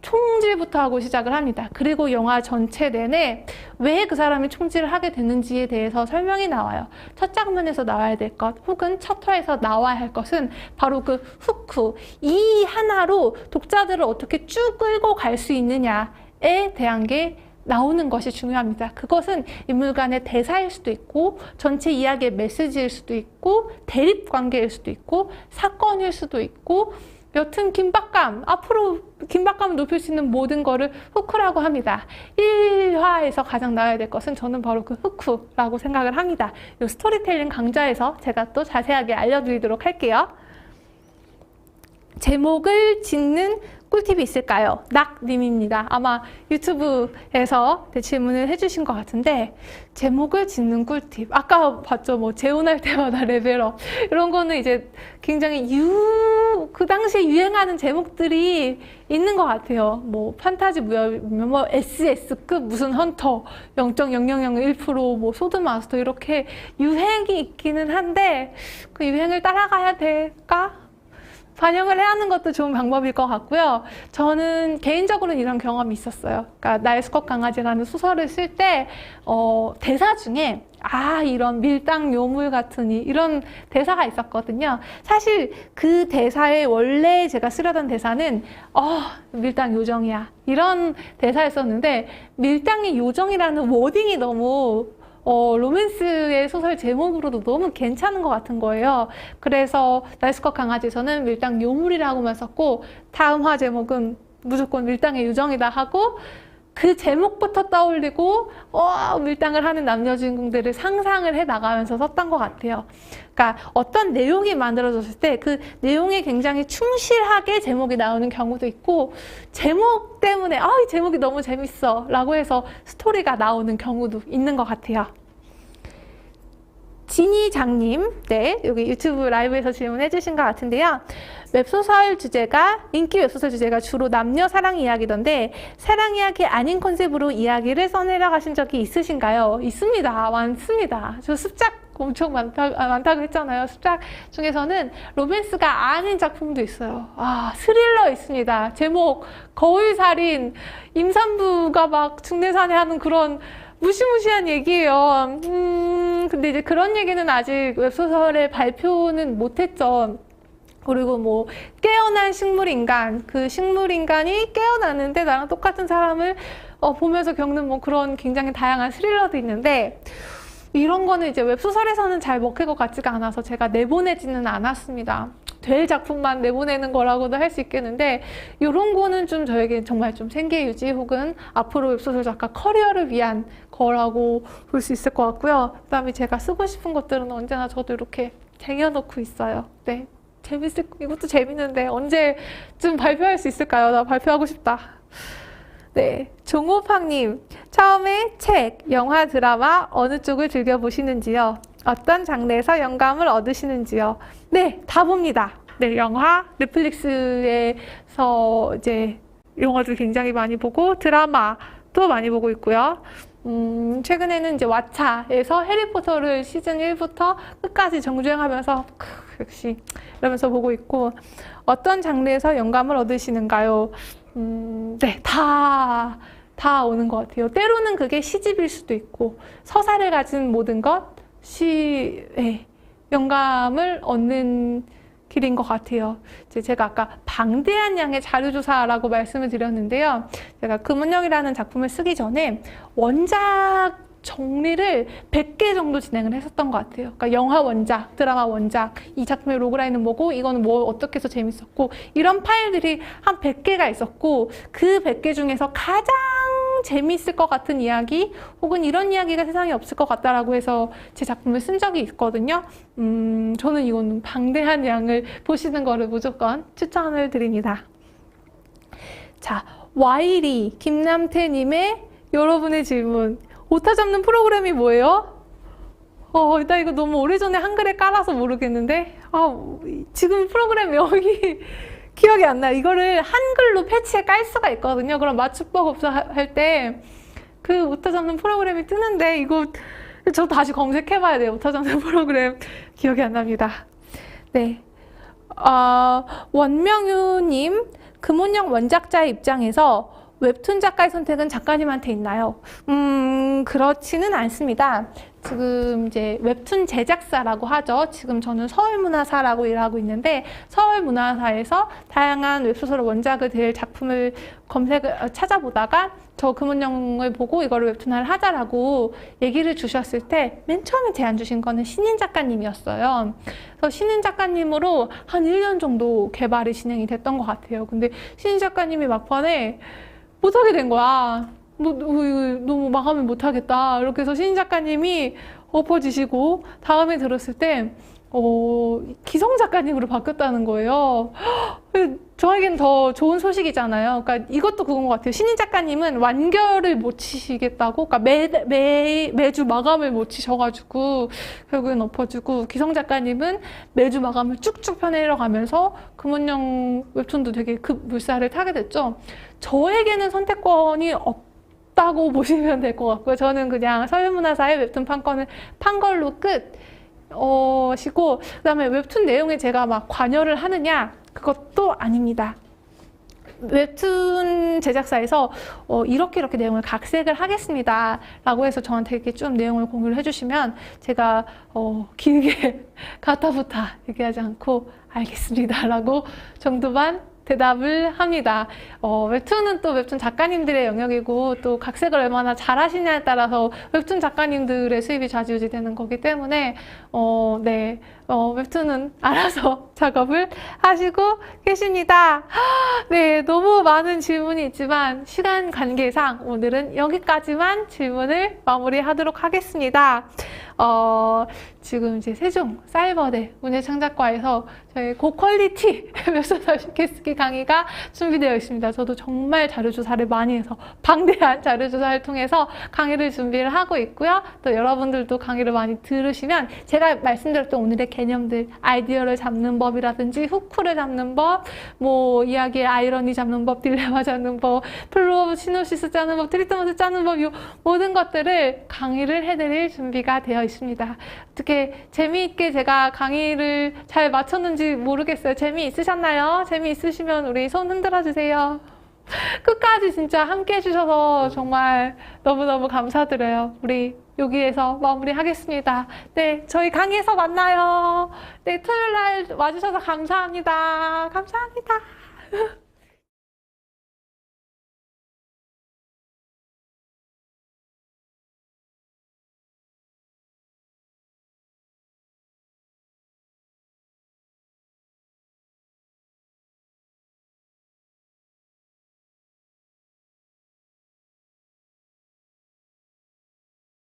총질부터 하고 시작을 합니다. 그리고 영화 전체 내내 왜 그 사람이 총질을 하게 됐는지에 대해서 설명이 나와요. 첫 장면에서 나와야 될 것 혹은 첫 화에서 나와야 할 것은 바로 그 후크. 이 하나로 독자들을 어떻게 쭉 끌고 갈 수 있느냐에 대한 게 나오는 것이 중요합니다. 그것은 인물 간의 대사일 수도 있고 전체 이야기의 메시지일 수도 있고 대립관계일 수도 있고 사건일 수도 있고 여튼 긴박감, 앞으로 긴박감을 높일 수 있는 모든 거를 후크라고 합니다. 1화에서 가장 나와야 될 것은 저는 바로 그 후크라고 생각을 합니다. 이 스토리텔링 강좌에서 제가 또 자세하게 알려드리도록 할게요. 제목을 짓는 꿀팁이 있을까요? 낙님입니다. 아마 유튜브에서 질문을 해주신 것 같은데, 제목을 짓는 꿀팁. 아까 봤죠? 뭐 재혼할 때마다 레벨업. 이런 거는 이제 굉장히 그 당시에 유행하는 제목들이 있는 것 같아요. 뭐 판타지 무협이면 뭐 SS급 무슨 헌터 0.0001% 뭐 소드마스터 이렇게 유행이 있기는 한데, 그 유행을 따라가야 될까? 반영을 해야 하는 것도 좋은 방법일 것 같고요. 저는 개인적으로는 이런 경험이 있었어요. 그러니까 나의 수컷 강아지라는 소설을 쓸 때 대사 중에 이런 밀당 요물 같으니 이런 대사가 있었거든요. 사실 그 대사의 원래 제가 쓰려던 대사는 밀당 요정이야 이런 대사였었는데, 밀당의 요정이라는 워딩이 너무 로맨스의 소설 제목으로도 너무 괜찮은 것 같은 거예요. 그래서 나의 수컷 강아지에서는 밀당 요물이라고만 썼고, 다음 화 제목은 무조건 밀당의 요정이다 하고, 그 제목부터 떠올리고 밀당을 하는 남녀 주인공들을 상상을 해 나가면서 썼던 것 같아요. 그러니까 어떤 내용이 만들어졌을 때 그 내용에 굉장히 충실하게 제목이 나오는 경우도 있고, 제목 때문에 이 제목이 너무 재밌어 라고 해서 스토리가 나오는 경우도 있는 것 같아요. 진이장님, 여기 유튜브 라이브에서 질문해 주신 것 같은데요. 인기 웹소설 주제가 주로 남녀 사랑 이야기던데, 사랑 이야기 아닌 컨셉으로 이야기를 써내려 가신 적이 있으신가요? 있습니다. 많습니다. 저 습작 엄청 많다고 했잖아요. 습작 중에서는 로맨스가 아닌 작품도 있어요. 스릴러 있습니다. 제목, 거울살인, 임산부가 막 중내산해하는 그런 무시무시한 얘기예요. 근데 이제 그런 얘기는 아직 웹소설에 발표는 못했죠. 그리고 뭐 깨어난 식물인간, 그 식물인간이 깨어나는데 나랑 똑같은 사람을 보면서 겪는 뭐 그런 굉장히 다양한 스릴러도 있는데, 이런 거는 이제 웹소설에서는 잘 먹힐 것 같지가 않아서 제가 내보내지는 않았습니다. 될 작품만 내보내는 거라고도 할 수 있겠는데, 이런 거는 좀 저에게 정말 좀 생계 유지 혹은 앞으로 웹소설 작가 커리어를 위한 거라고 볼 수 있을 것 같고요. 그 다음에 제가 쓰고 싶은 것들은 언제나 저도 이렇게 쟁여놓고 있어요. 네, 이것도 재밌는데 언제쯤 발표할 수 있을까요? 나 발표하고 싶다. 네, 종호팡님, 처음에 책, 영화, 드라마 어느 쪽을 즐겨보시는지요? 어떤 장르에서 영감을 얻으시는지요? 네, 다 봅니다. 네, 영화, 넷플릭스에서 이제 영화도 굉장히 많이 보고, 드라마도 많이 보고 있고요. 최근에는 이제 왓챠에서 해리포터를 시즌 1부터 끝까지 정주행하면서 역시 이러면서 보고 있고, 어떤 장르에서 영감을 얻으시는가요? 네, 다 오는 것 같아요. 때로는 그게 시집일 수도 있고, 서사를 가진 모든 영감을 얻는 길인 것 같아요. 제가 아까 방대한 양의 자료조사라고 말씀을 드렸는데요. 제가 금은영이라는 작품을 쓰기 전에 원작 정리를 100개 정도 진행을 했었던 것 같아요. 그러니까 영화 원작, 드라마 원작, 이 작품의 로그라인은 뭐고, 이거는 뭐 어떻게 해서 재밌었고, 이런 파일들이 한 100개가 있었고, 그 100개 중에서 가장 재밌을 것 같은 이야기 혹은 이런 이야기가 세상에 없을 것 같다라고 해서 제 작품을 쓴 적이 있거든요. 저는 이거는 방대한 양을 보시는 거를 무조건 추천을 드립니다. 자, 와이리 김남태님의 여러분의 질문. 오타 잡는 프로그램이 뭐예요? 나 이거 너무 오래전에 한글에 깔아서 모르겠는데, 지금 프로그램 여기 기억이 안 나요. 이거를 한글로 패치에 깔 수가 있거든요. 그럼 맞춤법 없어 할 때 그 오타 잡는 프로그램이 뜨는데, 이거 저 다시 검색해봐야 돼요. 오타 잡는 프로그램 기억이 안 납니다. 네, 원명유님, 금은영 원작자의 입장에서 웹툰 작가의 선택은 작가님한테 있나요? 그렇지는 않습니다. 지금 이제 웹툰 제작사라고 하죠. 지금 저는 서울문화사라고 일하고 있는데, 서울문화사에서 다양한 웹소설 원작을 될 작품을 찾아보다가 저 금은영을 보고 이거를 웹툰화를 하자라고 얘기를 주셨을 때, 맨 처음에 제안 주신 거는 신인 작가님이었어요. 그래서 신인 작가님으로 한 1년 정도 개발이 진행이 됐던 것 같아요. 근데 신인 작가님이 막판에 못하게 된 거야. 너무 망하면 못하겠다. 이렇게 해서 신인 작가님이 엎어지시고, 다음에 들었을 때 기성 작가님으로 바뀌었다는 거예요. 저에겐 더 좋은 소식이잖아요. 그러니까 이것도 그건 것 같아요. 신인 작가님은 완결을 못 치시겠다고, 그러니까 매주 마감을 못 치셔가지고 결국엔 엎어지고, 기성 작가님은 매주 마감을 쭉쭉 펴내려가면서 금은영 웹툰도 되게 급물살을 타게 됐죠. 저에게는 선택권이 없다고 보시면 될 것 같고요. 저는 그냥 서울문화사의 웹툰 판권을 판 걸로 끝. 시고, 그 다음에 웹툰 내용에 제가 막 관여를 하느냐? 그것도 아닙니다. 웹툰 제작사에서 이렇게 내용을 각색을 하겠습니다 라고 해서 저한테 이렇게 좀 내용을 공유를 해주시면 제가 길게 가타부타 얘기하지 않고 알겠습니다 라고 정도만 대답을 합니다. 웹툰은 또 웹툰 작가님들의 영역이고, 또 각색을 얼마나 잘하시냐에 따라서 웹툰 작가님들의 수입이 좌지우지 되는 거기 때문에 네, 웹툰은 알아서 작업을 하시고 계십니다. 네, 너무 많은 질문이 있지만 시간 관계상 오늘은 여기까지만 질문을 마무리하도록 하겠습니다. 지금 이제 세종 사이버대 문예창작과에서 저희 고퀄리티 웹소설 쉽게쓰기 강의가 준비되어 있습니다. 저도 정말 자료조사를 많이 해서 방대한 자료조사를 통해서 강의를 준비를 하고 있고요. 또 여러분들도 강의를 많이 들으시면 제가 말씀드렸던 오늘의 개념들, 아이디어를 잡는 법이라든지 후크를 잡는 법, 뭐 이야기의 아이러니 잡는 법, 딜레마 잡는 법, 플롯, 시놉시스 짜는 법, 트리트먼트 짜는 법, 이 모든 것들을 강의를 해드릴 준비가 되어 있습니다. 어떻게 재미있게 제가 강의를 잘 마쳤는지 모르겠어요. 재미있으셨나요? 재미있으시면 우리 손 흔들어 주세요. 끝까지 진짜 함께 해주셔서 정말 너무너무 감사드려요. 우리 여기에서 마무리하겠습니다. 네, 저희 강의에서 만나요. 네, 토요일 날 와주셔서 감사합니다. 감사합니다.